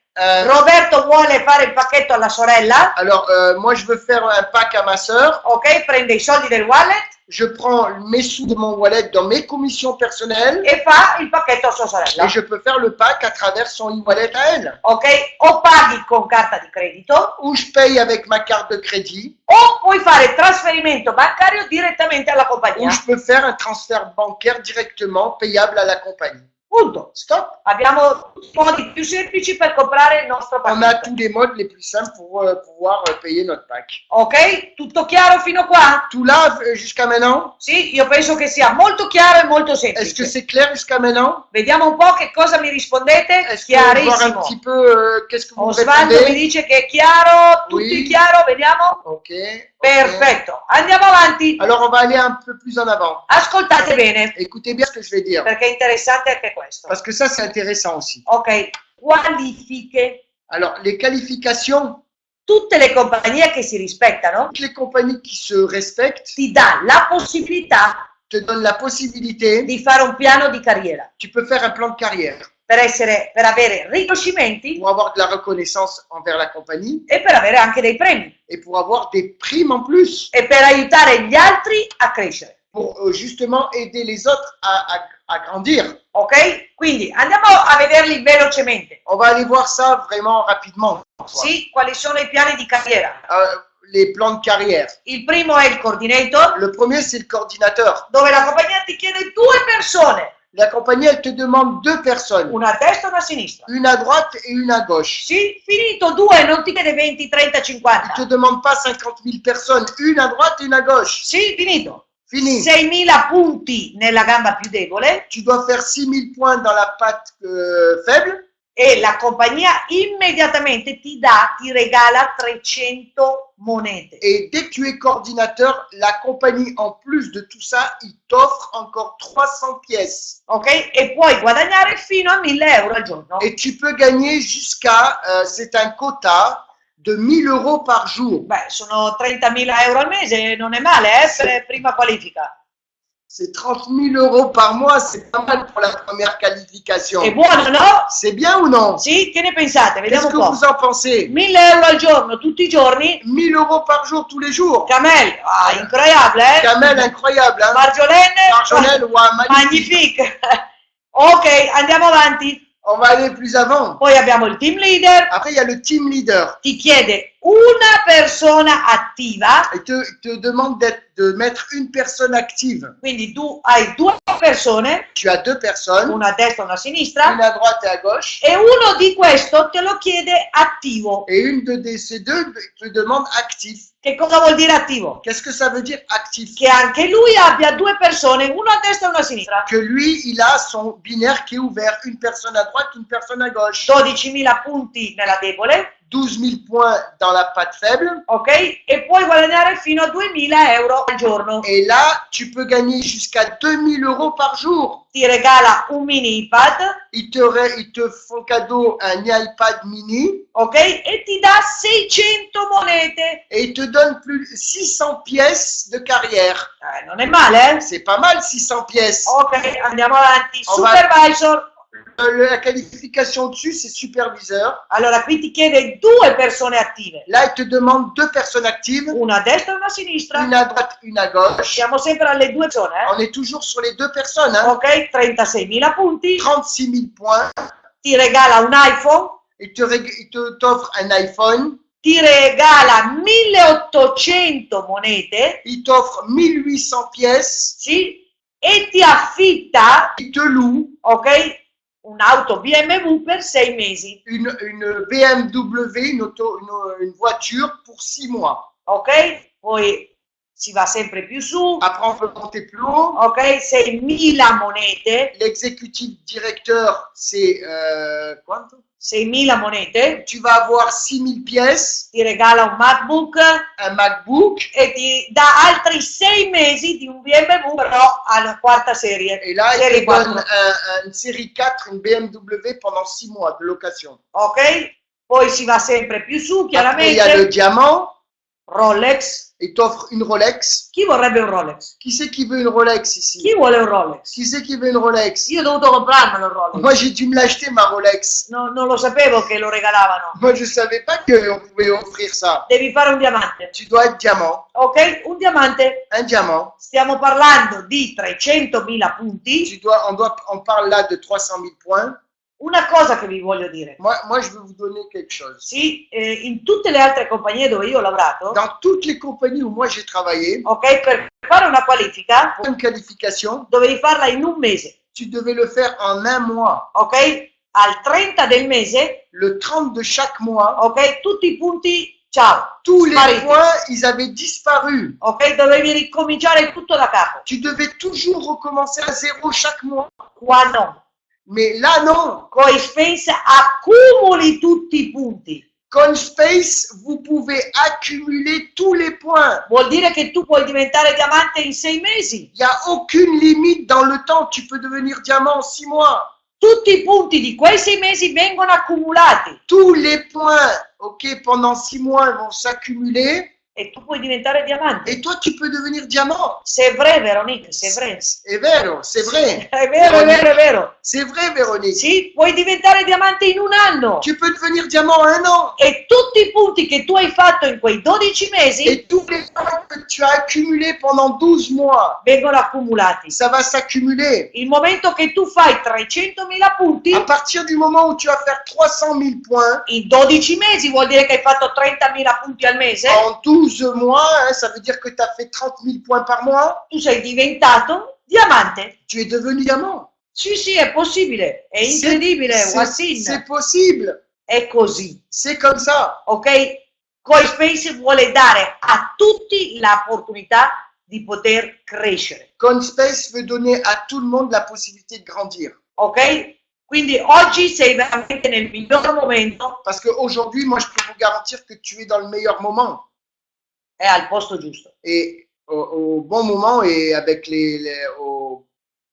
Roberto vuole fare il pacchetto alla sorella. Alors, moi, je veux faire un pack à ma sœur. Ok, prende i soldi del wallet Je prends mes sous de mon wallet dans mes commissions personnelles e fa il pacchetto a sua sorella. et je peux faire le pack à travers son e-wallet à elle. Ok, o paghi con carta di credito Ou je paye avec ma carte de crédit, o puoi fare trasferimento bancario direttamente alla ou compagnia. je peux faire un transfert bancaire directement payable à la compagnie. Punto. Stop. Abbiamo i modi più semplici per comprare il nostro On a pacchetto. tous les modes les plus simples pour pouvoir payer notre pack. Ok? Tutto chiaro fino qua? Tout là, jusqu'à maintenant? Sì, io penso che sia molto chiaro e molto Est-ce que semplice. c'est clair jusqu'à maintenant? Vediamo un po' che cosa mi rispondete. Est-ce que voir un Chiarissimo. petit peu qu'est-ce que vous Osvaldo mi répondez? dice che è chiaro, tutto Oui. chiaro, vediamo. Ok. Perfetto, andiamo avanti. Alors, on va aller un peu plus en avant. Ascoltate bene, Écoutez bien ce que je vais dire, perché è interessante anche questo. parce que ça, c'est intéressant aussi. Ok, qualifiche. Alors, les qualifications, Tutte le compagnie che si rispettano toutes les compagnies qui se respectent ti dà la possibilità te donnent la possibilité, di fare un piano di carriera tu peux faire un plan de carrière per avere riconoscimenti pour avoir de la reconnaissance envers la compagnie e per avere anche dei premi et pour avoir des primes en plus, e per aiutare gli altri a crescere. pour justement aider les autres à grandir. Ok? Quindi andiamo a vederli velocemente. On va aller voir ça vraiment rapidement. Sì, quali sono i piani di carriera? Les plans de carrière. Il primo è il coordinator, Le premier, c'est le coordinateur. dove la compagnia ti chiede 2 persone, La compagnie, elle te demande 2 personnes, una a destra e una a sinistra. une à droite et une à gauche. Sì, finito 2, non ti chiede 20, 30, Il 50. te demande pas 50 000 personnes, une à droite et une à gauche. Sì, finito. Fini. 6.000 punti nella gamba più debole Tu dois faire 6 000 points dans la patte faible e la compagnia immediatamente ti regala 300 monete. et dès que tu es coordinateur, la compagnie, en plus de tout ça, il t'offre encore 300 pièces. Ok? E puoi guadagnare fino a 1.000 euro al giorno. Et tu peux gagner jusqu'à, c'est un quota de 1 000 euros par jour. Beh, sono 30.000 euro al mese, non è male, per prima qualifica. C'est 30 000 euros par mois, c'est pas mal pour la première qualification. È buono, no? C'est bien ou non? Sì, che ne pensate? Qu'est-ce Vediamo que un po'. vous en pensez? 1.000 euro al giorno, tutti i giorni? 1 000 euros par jour, tous les jours. Camel, incroyable, eh? Camel, incroyable, hein? Marjolaine, Marjolaine, ouais, magnifique. magnifique. Ok, andiamo avanti. On va aller plus avant. Poi abbiamo il team leader, Après, il y a le team leader. ti chiede una persona attiva, Il te demande de mettre une personne active. quindi tu hai 2 persone, Tu as 2 personnes, una a destra e una a sinistra, une à droite et à gauche. e uno di questo te lo chiede attivo. Et une de ces deux te demande actif. Che cosa vuol dire attivo? Qu'est-ce que ça veut dire actif? Che anche lui abbia 2 persone, una a destra e una a sinistra. Que lui, il a son binaire qui est ouvert. Une personne à droite, une personne à gauche. 12.000 punti nella debole, 12 000 points dans la patte faible. ok? E puoi guadagnare fino a 2.000 euro al giorno. Et là, tu peux gagner jusqu'à 2 000 euros par jour. Ti regala un mini iPad, Ils te font cadeau un iPad mini ok? E ti dà 600 monete. et ils te donnent plus 600 pièces de carrière. Non è male, eh? C'est pas mal, 600 pièces. Ok, andiamo avanti. On va- Supervisor. La qualification au-dessus, c'est superviseur. Allora, qui ti chiede 2 persone attive, Là, il te demande 2 personnes actives, una a destra e una a sinistra. une à droite, une à gauche. Siamo sempre alle 2 persone, eh? On est toujours sur les 2 personnes. Hein. Ok, 36.000 punti. 36 000 points. Ti regala un iPhone. Il t'offre un iPhone. Ti regala 1.800 monete, Il t'offre 1800 pièces. sì? E ti affitta, Il te loue ok? Un'auto BMW per 6 mesi, une BMW, une voiture pour 6 mois. ok? Poi si va sempre più su, Après, on peut monter plus haut. ok? 6.000 monete, L'exécutif directeur, c'est quanto? 6.000 monete, Tu vas avoir 6 000 pièces, ti regala un MacBook un MacBook. e ti dà altri 6 mesi di un BMW, però alla 4ª serie. Et là, il Serie te donne 4, une série 4, une BMW pendant 6 mois de location. ok? Poi si va sempre più su, Après, il y a le chiaramente. diamant. Rolex. Il t'offre une Rolex. Chi vorrebbe un Rolex? Qui c'est qui veut une Rolex ici? Chi vuole un Rolex? Qui c'est qui veut une Rolex? Io ho dovuto comprarmelo il Rolex. Moi, j'ai dû me l'acheter, ma Rolex. Non lo sapevo che lo regalavano. Moi, je savais pas qu'on pouvait offrir ça. Devi fare un diamante. Tu dois être diamant. Ok? Un diamante. Un diamant. Stiamo parlando di 300.000 punti. On parle là de 300 000 points. Una cosa che vi voglio dire. Moi, je veux vous donner quelque chose. Sì, in tutte le altre compagnie dove io ho lavorato, Dans toutes les compagnies où moi j'ai travaillé, ok, per fare una qualifica pour une qualification, dovevi farla in un mese, tu devais le faire en un mois. ok? Al 30 del mese, Le 30 de chaque mois, ok, tutti i punti, ciao, tous les spariti. points, ils avaient disparu. Ok, dovevi ricominciare tutto da capo. Tu devais toujours recommencer à zéro chaque mois. Qua no. Mais là, non. Con Spence accumuli tutti i punti. Con Space, vous pouvez accumuler tous les points. Vuol dire che tu puoi diventare diamante in 6 mesi. Il n'y a aucune limite dans le temps. Tu peux devenir diamant en 6 mois. Tutti i punti di quei 6 mesi vengono accumulati Tous les points, ok, pendant 6 mois, vont s'accumuler. e tu puoi diventare diamante. Et toi, tu peux devenir diamant. C'est vrai, Veronique, c'est vrai. C'est vero, c'est vrai. È vero, è vero, è vero. C'est vrai, Véronique. Sì, puoi diventare diamante in un anno. Tu peux devenir diamant en 1 an. E tutti i punti che tu hai fatto in quei 12 mesi Et tous les points que tu as accumulés pendant 12 mois, vengono accumulati. ça va s'accumuler. Il momento che tu fai 300.000 punti À partir du moment où tu vas faire 300 000 points, in 12 mesi vuol dire che hai fatto 30.000 punti al mese, en 12 mois, hein, ça veut dire que tu as fait 30 000 points par mois, tu sei diventato diamante. tu es devenu diamant. Sì, sì, è possibile, è incredibile, C'est Wassin. possible. È così, C'est comme ça. ok? CoinSpace vuole dare a tutti l'opportunità di poter crescere, CoinSpace veut donner à tout le monde la possibilité de grandir. ok? Quindi oggi sei veramente nel miglior momento Parce qu'aujourd'hui, moi, je peux vous garantir que tu es dans le meilleur moment. e al posto giusto. Et au bon moment et avec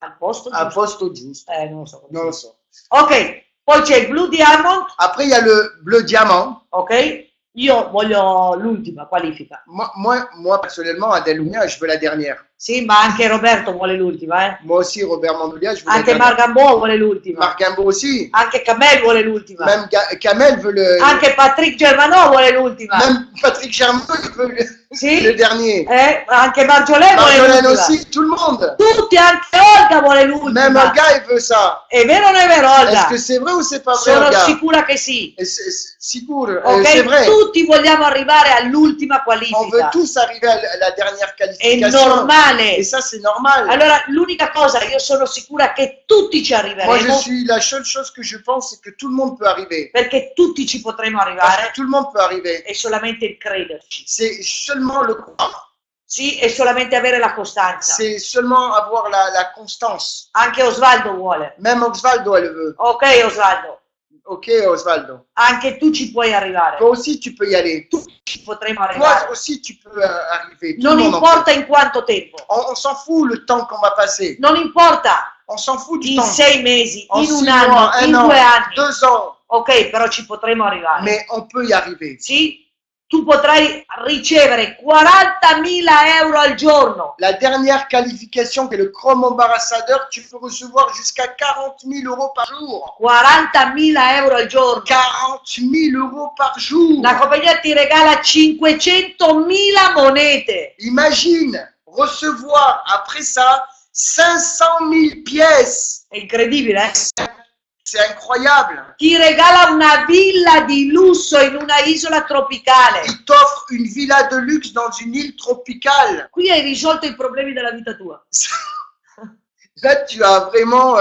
Al posto à giusto? poste juste. Non lo so. Non lo so. Ok, poi c'è il Blue Diamond, Après, il y a le bleu diamant. ok? Io voglio l'ultima qualifica. Moi, personnellement, Adelunia, je veux la dernière. Sì, ma anche Roberto vuole l'ultima, eh? Moi aussi, Robert Mandoulia, je veux la Anche dernière. Margambo vuole l'ultima. Marc Gambo aussi. Anche Kamel vuole l'ultima. Même Kamel veut le... Anche Patrick Germanò vuole l'ultima. Même Patrick Germain veut Sì? le dernier. Anche Marjolaine vuole Marjolaine l'ultima. aussi, tout le monde. Tutti, anche Olga vuole l'ultima. Même Olga, il veut ça. È vero o non è vero, Est-ce Olga? que c'est vrai ou c'est pas vrai, Sono Olga? sicura che sì. Sicuro, Ok, c'est vrai. tutti vogliamo arrivare all'ultima On veut qualifica. tous arriver à la dernière È qualification. normale. Et ça, c'est normal. Allora, l'unica cosa, io sono sicura che tutti ci Moi, je arriveremo, suis la seule chose que je pense, c'est que tout le monde peut arriver. perché tutti ci potremo Parce arrivare, que tout le monde peut arriver. è solamente il crederci. C'est seulement le croire. Sì, è solamente avere la costanza. C'est seulement avoir la constance. Anche Osvaldo vuole. Même Osvaldo, elle le veut. Ok, Osvaldo, Ok, Osvaldo. anche tu ci puoi arrivare. Toi aussi, tu peux y aller. Tutti ci potremo Toi arrivare. aussi, tu peux arriver. Tout Non le monde en importa in quanto tempo. peut. On s'en fout le temps qu'on va passer. Non importa On s'en fout du in temps. 6 mesi, En in 6 un anno, mois, in 1 an, 2 anni. 2 ans. Ok, però ci potremo arrivare. Mais on peut y arriver. Sì? Tu potrai ricevere 40.000 euro al giorno. La dernière qualification, qui est le Chrome Ambassadeur, tu peux recevoir jusqu'à 40 000 euros par jour. 40.000 euro al giorno. 40 000 euros par jour. La compagnia ti regala 500.000 monete. Imagine recevoir après ça 500 000 pièces. È incredibile, eh? C'est incroyable. Ti regala una villa di lusso in una isola tropicale. Il t'offre une villa de luxe dans une île tropicale. Qui hai risolto i problemi della vita tua. Là, tu as vraiment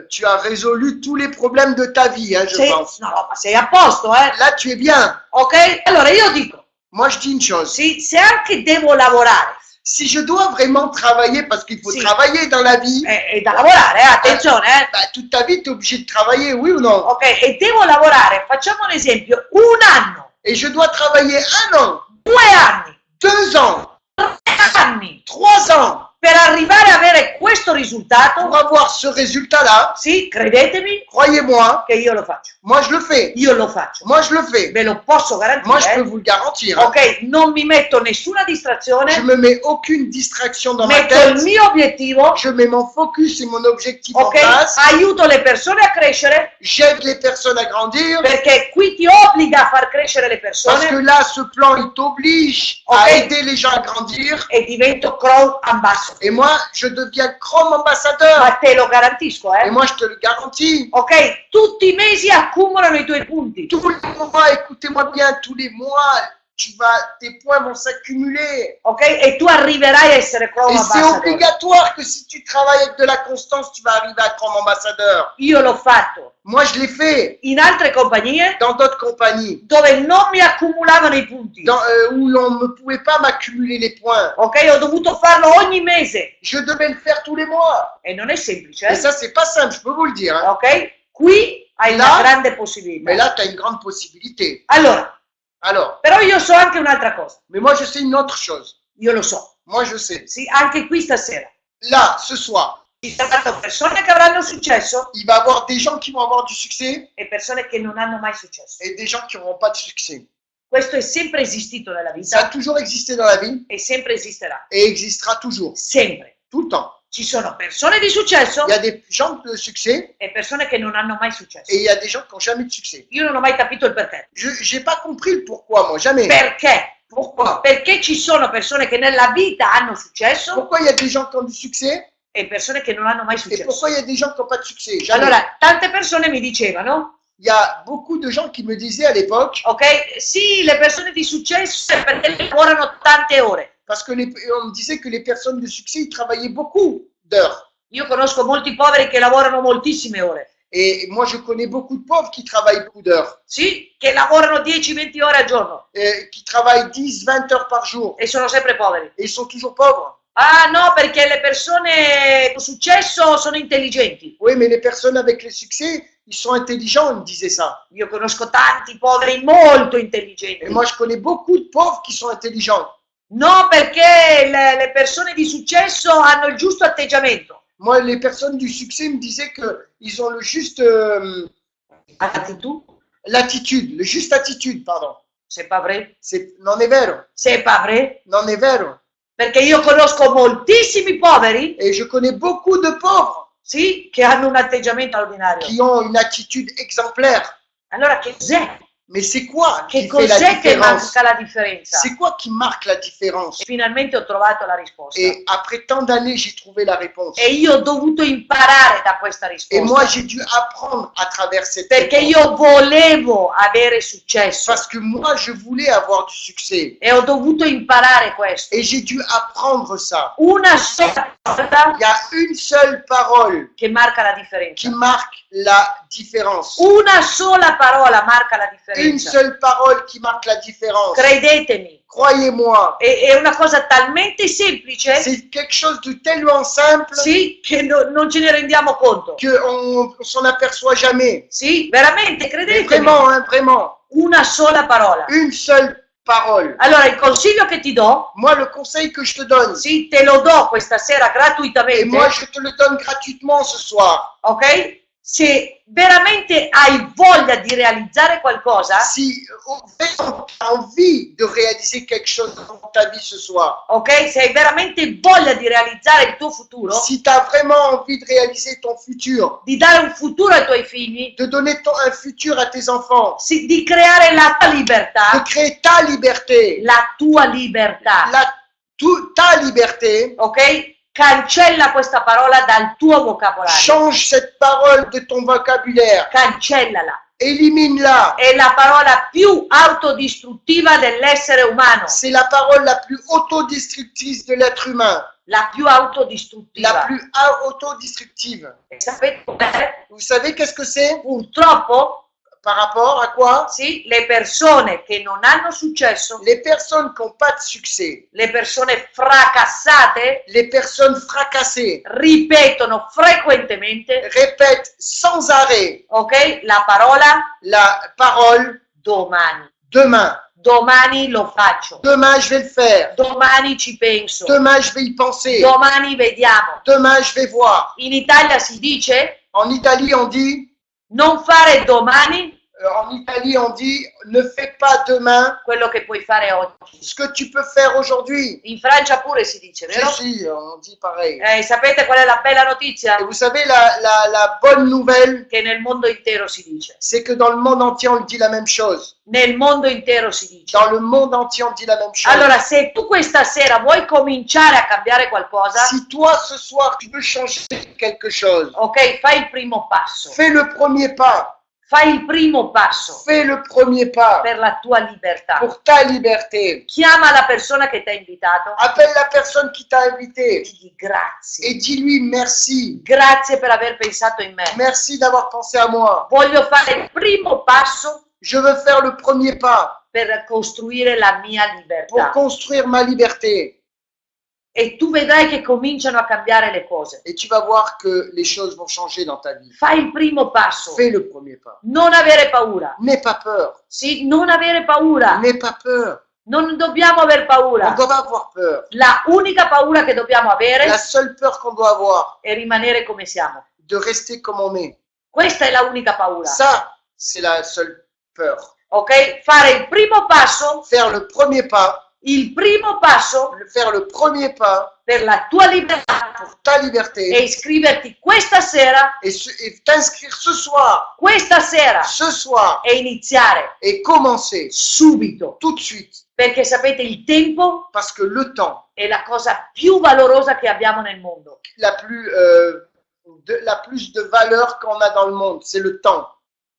tu as résolu tous les problèmes de ta vie, hein, je pense. No, ma sei a posto, eh? Là, tu es bien. Ok? Allora io dico, Moi, je dis une chose. sì, se anche devo lavorare, Si je dois vraiment travailler, parce qu'il faut Si. travailler dans la vie, è da lavorare, attenzione, eh? bah, toute ta vie, tu es obligé de travailler, oui ou non? Ok, e devo lavorare, facciamo un esempio, un anno, Et je dois travailler 1 an, 2 anni, 2 ans, 3 anni 3 ans per arrivare a avere questo risultato, pour avoir ce résultat-là. sì, credetemi Croyez-moi, che io lo faccio. moi je le fais. Io lo faccio. Moi je le fais. Ve lo posso Moi je garantire. peux vous le garantir. Hein. Ok, non mi metto nessuna Je distrazione, me mets aucune distraction dans ma metto tête. il mio obiettivo, Je mets mon focus et mon objectif en ok? place. Aiuto le persone a crescere, J'aide les personnes à grandir. perché qui ti obbliga a far crescere le Parce que persone là, ce plan, il t'oblige Ok. à aider les gens à grandir. e divento Crow Ambassador. Et moi, je deviens Chrome ambassadeur. Ma te lo garantisco, Et eh? moi, je te le garantis. Ok? Tutti i mesi accumulano i tuoi punti. Tous les mois, écoutez-moi bien, tous les mois, tes points vont s'accumuler. Ok? E tu arriverai a essere Crow Et c'est Ambassador. obligatoire que si tu travailles avec de la constance, tu vas arriver à Chrome ambassadeur. Io l'ho fatto Moi, je l'ai fait in altre compagnie dans d'autres compagnies dove non mi accumulavano i punti. où on ne pouvait pas m'accumuler les points. Ok? Ho dovuto farlo ogni mese. Je devais le faire tous les mois. E non è semplice, Et eh? ça, c'est pas simple, je peux vous le dire. Hein. Ok? Qui hai Là- una grande Mais possibilità. là, tu as une grande possibilité. Allora, Alors, però io so anche un'altra cosa. mais moi, je sais une autre chose. Io lo so. Moi, je sais. Sì, anche qui stasera. Là, ce soir, Ci saranno persone che avranno successo il va y avoir des gens qui vont avoir du succès e persone che non hanno mai successo. et des gens qui n'auront pas de succès. Questo è sempre esistito nella Ça a vita toujours existé dans la vie e sempre esisterà. et existera toujours, Sempre. tout le temps. Ci sono persone di successo Il y a des gens de succès e persone che non hanno mai successo. et il y a des gens qui n'ont jamais de succès. Io non ho mai capito il perché. Je n'ai pas compris le pourquoi, moi, jamais. Perché? Pourquoi? Perché ci sono persone che nella vita hanno successo Pourquoi il y a des gens qui ont du succès e persone che non hanno mai et successo. pourquoi il y a des gens qui n'ont pas de succès? Jamais. Allora, tante persone mi dicevano, Il y a beaucoup de gens qui me disaient à l'époque, ok, sì, le persone di successo è perché lavorano tante ore. parce que on me disait que les personnes de succès, ils travaillaient beaucoup d'heures. Io conosco molti poveri che lavorano moltissime ore, Et moi, je connais beaucoup de pauvres qui travaillent beaucoup d'heures, sì, che lavorano 10-20 ore al giorno qui travaillent 10-20 heures par jour. e sono sempre poveri. Et ils sont toujours pauvres. Ah no, perché le persone con successo sono intelligenti. Oui, mais les personnes avec le succès, ils sont intelligents, ils me disaient ça. Io conosco tanti poveri molto Et intelligenti. moi, je connais beaucoup de pauvres qui sont intelligents. No, perché le persone di successo hanno il giusto atteggiamento. Moi, les personnes du succès me disaient qu'ils ont le juste Attitude, l'attitude, le juste attitude, pardon. c'est pas vrai? Non è vero, C'est pas vrai? non è vero. Perché io conosco moltissimi poveri, Et je connais beaucoup de pauvres sì, che hanno un atteggiamento straordinario. qui ont une attitude exemplaire. Allora che cos'è? Mais c'est quoi Che qui fait la cos'è che différence? manca la differenza? C'est quoi qui marque la différence? E finalmente ho trovato la risposta. Et après tant d'années, j'ai trouvé la réponse. E io ho dovuto imparare da questa Et moi, risposta. j'ai dû apprendre à travers cette Perché réponse. io volevo avere successo. Parce que moi, je voulais avoir du succès. E ho dovuto imparare questo. Et j'ai dû apprendre ça. Una sola cosa Il y a une seule parole che marca la qui differenza. marque la différence. Una sola parola marca la Une differenza. seule parole qui marque la différence. Credetemi, Croyez-moi, è una cosa talmente semplice, c'est quelque chose de tellement simple sì, che non ce ne rendiamo conto. qu'on ne s'en aperçoit jamais. Sì, veramente, Mais credetemi. vraiment, hein, vraiment. Una sola parola. Une seule parole. Allora, il consiglio che ti do, Moi, le conseil que je te donne, sì, te lo do questa sera et moi, gratuitamente, je te le donne gratuitement ce soir. ok? Se veramente hai voglia di realizzare qualcosa, Si tu as envie de réaliser quelque chose dans ta vie ce soir, ok? Se hai veramente voglia di realizzare il tuo futuro, si tu as vraiment envie de réaliser ton futur, di dare un futuro ai tuoi figli, de donner un futur à tes enfants, sì, di creare la tua de libertà, créer ta liberté, la tua libertà, ta liberté, ok? Cancella questa parola dal tuo vocabolario, change cette parole de ton vocabulaire, cancellala. élimine-la. È la parola più autodistruttiva dell'essere umano, C'est la parole la plus autodestructrice de l'être humain, la più la autodistruttiva. plus autodestructive. E sapete cos'è? Vous savez qu'est-ce que c'est? Purtroppo, Par rapport à quoi? sì, le persone che non hanno successo, Les personnes qui n'ont pas de succès, le persone fracassate, les personnes fracassées, ripetono frequentemente, répètent sans arrêt ok, la parola la parole domani. demain. Domani lo faccio, Demain, je vais le faire. domani ci penso, Demain, je vais y penser. domani vediamo. Demain, je vais voir. In Italia si dice En Italie, on dit, non fare domani ne fais pas demain quello che puoi fare oggi. ce que tu peux faire aujourd'hui. In Francia pure si dice, vero? Si, on dit pareil. Sapete qual è la bella notizia? Et vous savez, la bonne nouvelle, Che nel mondo intero si dice. c'est que dans le monde entier, on dit la même chose. Nel mondo intero si dice. Dans le monde entier, on dit la même chose. Allora, se tu questa sera vuoi cominciare a cambiare qualcosa, Si toi, ce soir, tu veux changer quelque chose, ok, fai il primo passo. fais le premier pas. Fai il primo passo Fais le premier pas per la tua libertà. pour ta liberté. Chiama la persona che ti ha invitato Appelle la personne qui t'a invité e digli grazie. et dis-lui merci. Grazie per aver pensato in me. Merci d'avoir pensé à moi. Voglio fare il primo passo Je veux faire le premier pas per costruire la mia pour libertà. construire ma liberté. e tu vedrai che cominciano a cambiare le cose. Et tu vas voir que les choses vont changer dans ta vie. Fai il primo passo. Fais le premier pas. Non avere paura. N'aie pas peur. Sì, non avere paura. N'aie pas peur. Non dobbiamo aver On paura. doit pas avoir peur. La unica paura che dobbiamo avere La seule peur qu'on doit avoir, è rimanere come siamo. de rester comme on est. Questa è la unica paura. Ça, c'est la seule peur. Ok? Fare il primo passo, Faire le premier pas, faire le premier pas per la tua libertà pour ta e liberté iscriverti questa sera, et t'inscrire ce soir e iniziare et commencer subito. tout de suite. Perché sapete, il tempo Parce que le temps, è la cosa più valorosa che abbiamo nel mondo. la plus de valeur qu'on a dans le monde, c'est le temps.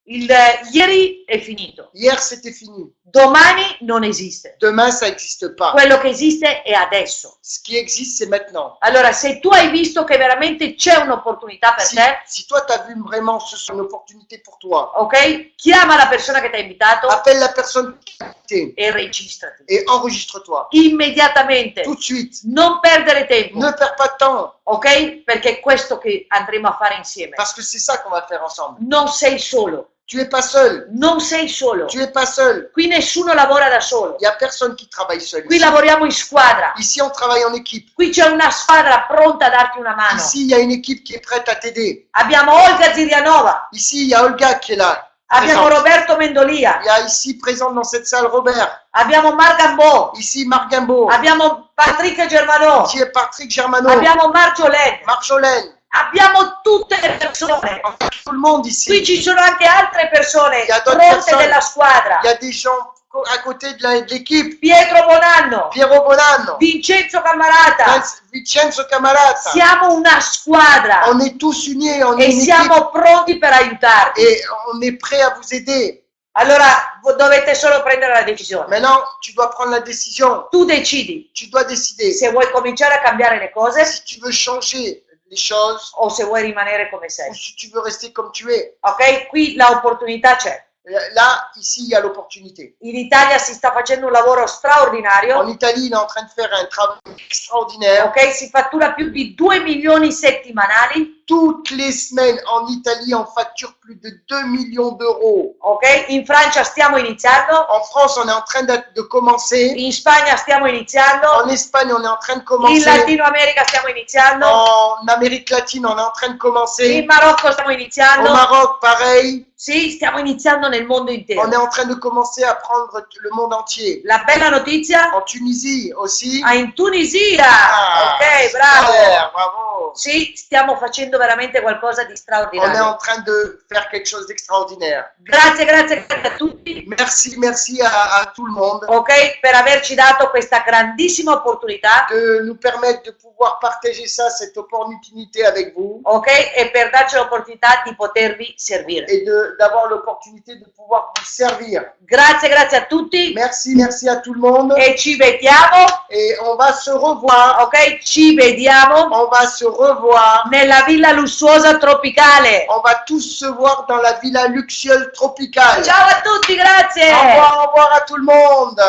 Ieri è finito, Hier, c'était fini. domani non esiste. Demain, ça n'existe pas. Quello che esiste è adesso. Ce qui existe, c'est maintenant. Allora, se tu hai visto che veramente c'è un'opportunità per te, Si toi, tu as vu vraiment ce soit une opportunité pour toi, ok? Chiama la persona che ti ha invitato appelle la personne qui t'a invité e registrati. et enregistre-toi. Immediatamente. Tout de suite. Non perdere tempo, Ne perds pas de temps, ok? Perché è questo che andremo a fare insieme. parce que c'est ça qu'on va faire ensemble. Non sei solo, Tu n'es pas seul. non sei solo. Tu n'es pas seul. Qui nessuno lavora da solo. Il n'y a personne qui travaille seul. Qui Ici. lavoriamo in squadra. Ici, on travaille en équipe. Qui c'è una squadra pronta a darti una mano. Ici, il y a une équipe qui est prête à t'aider. Abbiamo Olga Zirianova, Ici, il y a Olga qui est là. abbiamo présente. Roberto Mendolia, Il y a ici, présente dans cette salle, Robert. abbiamo Marc Gambo, Ici, Marc Gimbaud. abbiamo Patrick Germanò, Ici, Patrick Germano. abbiamo Marcio Len, Marjolaine. abbiamo tutte le persone. Tout le monde Qui ici. ci sono anche altre persone Il y a d'autres pronte personnes. della squadra. Il y a des gens à côté de l'équipe. Pietro Bonanno, Piero Bonanno. Vincenzo Cammarata. Vincenzo Camarata. Siamo una squadra On est tous unis, on est e une équipe siamo pronti per aiutarti. et on est prêt à vous aider. Allora dovete solo prendere la decisione. Maintenant, tu dois prendre la décision. Tu decidi Tu dois décider se vuoi cominciare a cambiare le cose si tu veux changer les choses o se vuoi rimanere come ou sei. si tu veux rester comme tu es. Ok? Qui l'opportunità c'è. Là, ici, il y a l'opportunité. In Italia si sta facendo un lavoro En straordinario. Italie, il est en train de faire un travail extraordinaire. Ok? Si fattura più di 2 milioni settimanali. Toutes les semaines, en Italie, on facture plus de 2 millions d'euros. Ok? In Francia stiamo iniziando. En France, on est en train de commencer. In Spagna stiamo iniziando. En Espagne, on est en train de In commencer. Latino America stiamo iniziando. En Amérique latine, on est en train de In commencer. Marocco stiamo Au iniziando. Maroc, pareil. Sì, stiamo iniziando nel mondo On est intero. en train de commencer à prendre le monde entier. La bella notizia? En Tunisie aussi. In Tunisia. Ok, super, bravo. bravo. Sì, stiamo facendo veramente qualcosa di On est straordinario. en train de faire quelque chose d'extraordinaire. Grazie a tutti, Merci à tout le monde ok, per averci dato questa grandissima opportunità, de nous permettre de pouvoir partager ça, cette opportunité avec vous ok, e per darci l'opportunità di potervi servire. et d'avoir l'opportunité de pouvoir vous servir. Grazie a tutti Merci à tout le monde e ci vediamo, et on va se revoir. ok, ci vediamo On va se revoir. nella villa lussuosa tropicale. On va tous se voir dans la villa luxueuse tropicale. Ciao a tutti, grazie! Au revoir à tout le monde.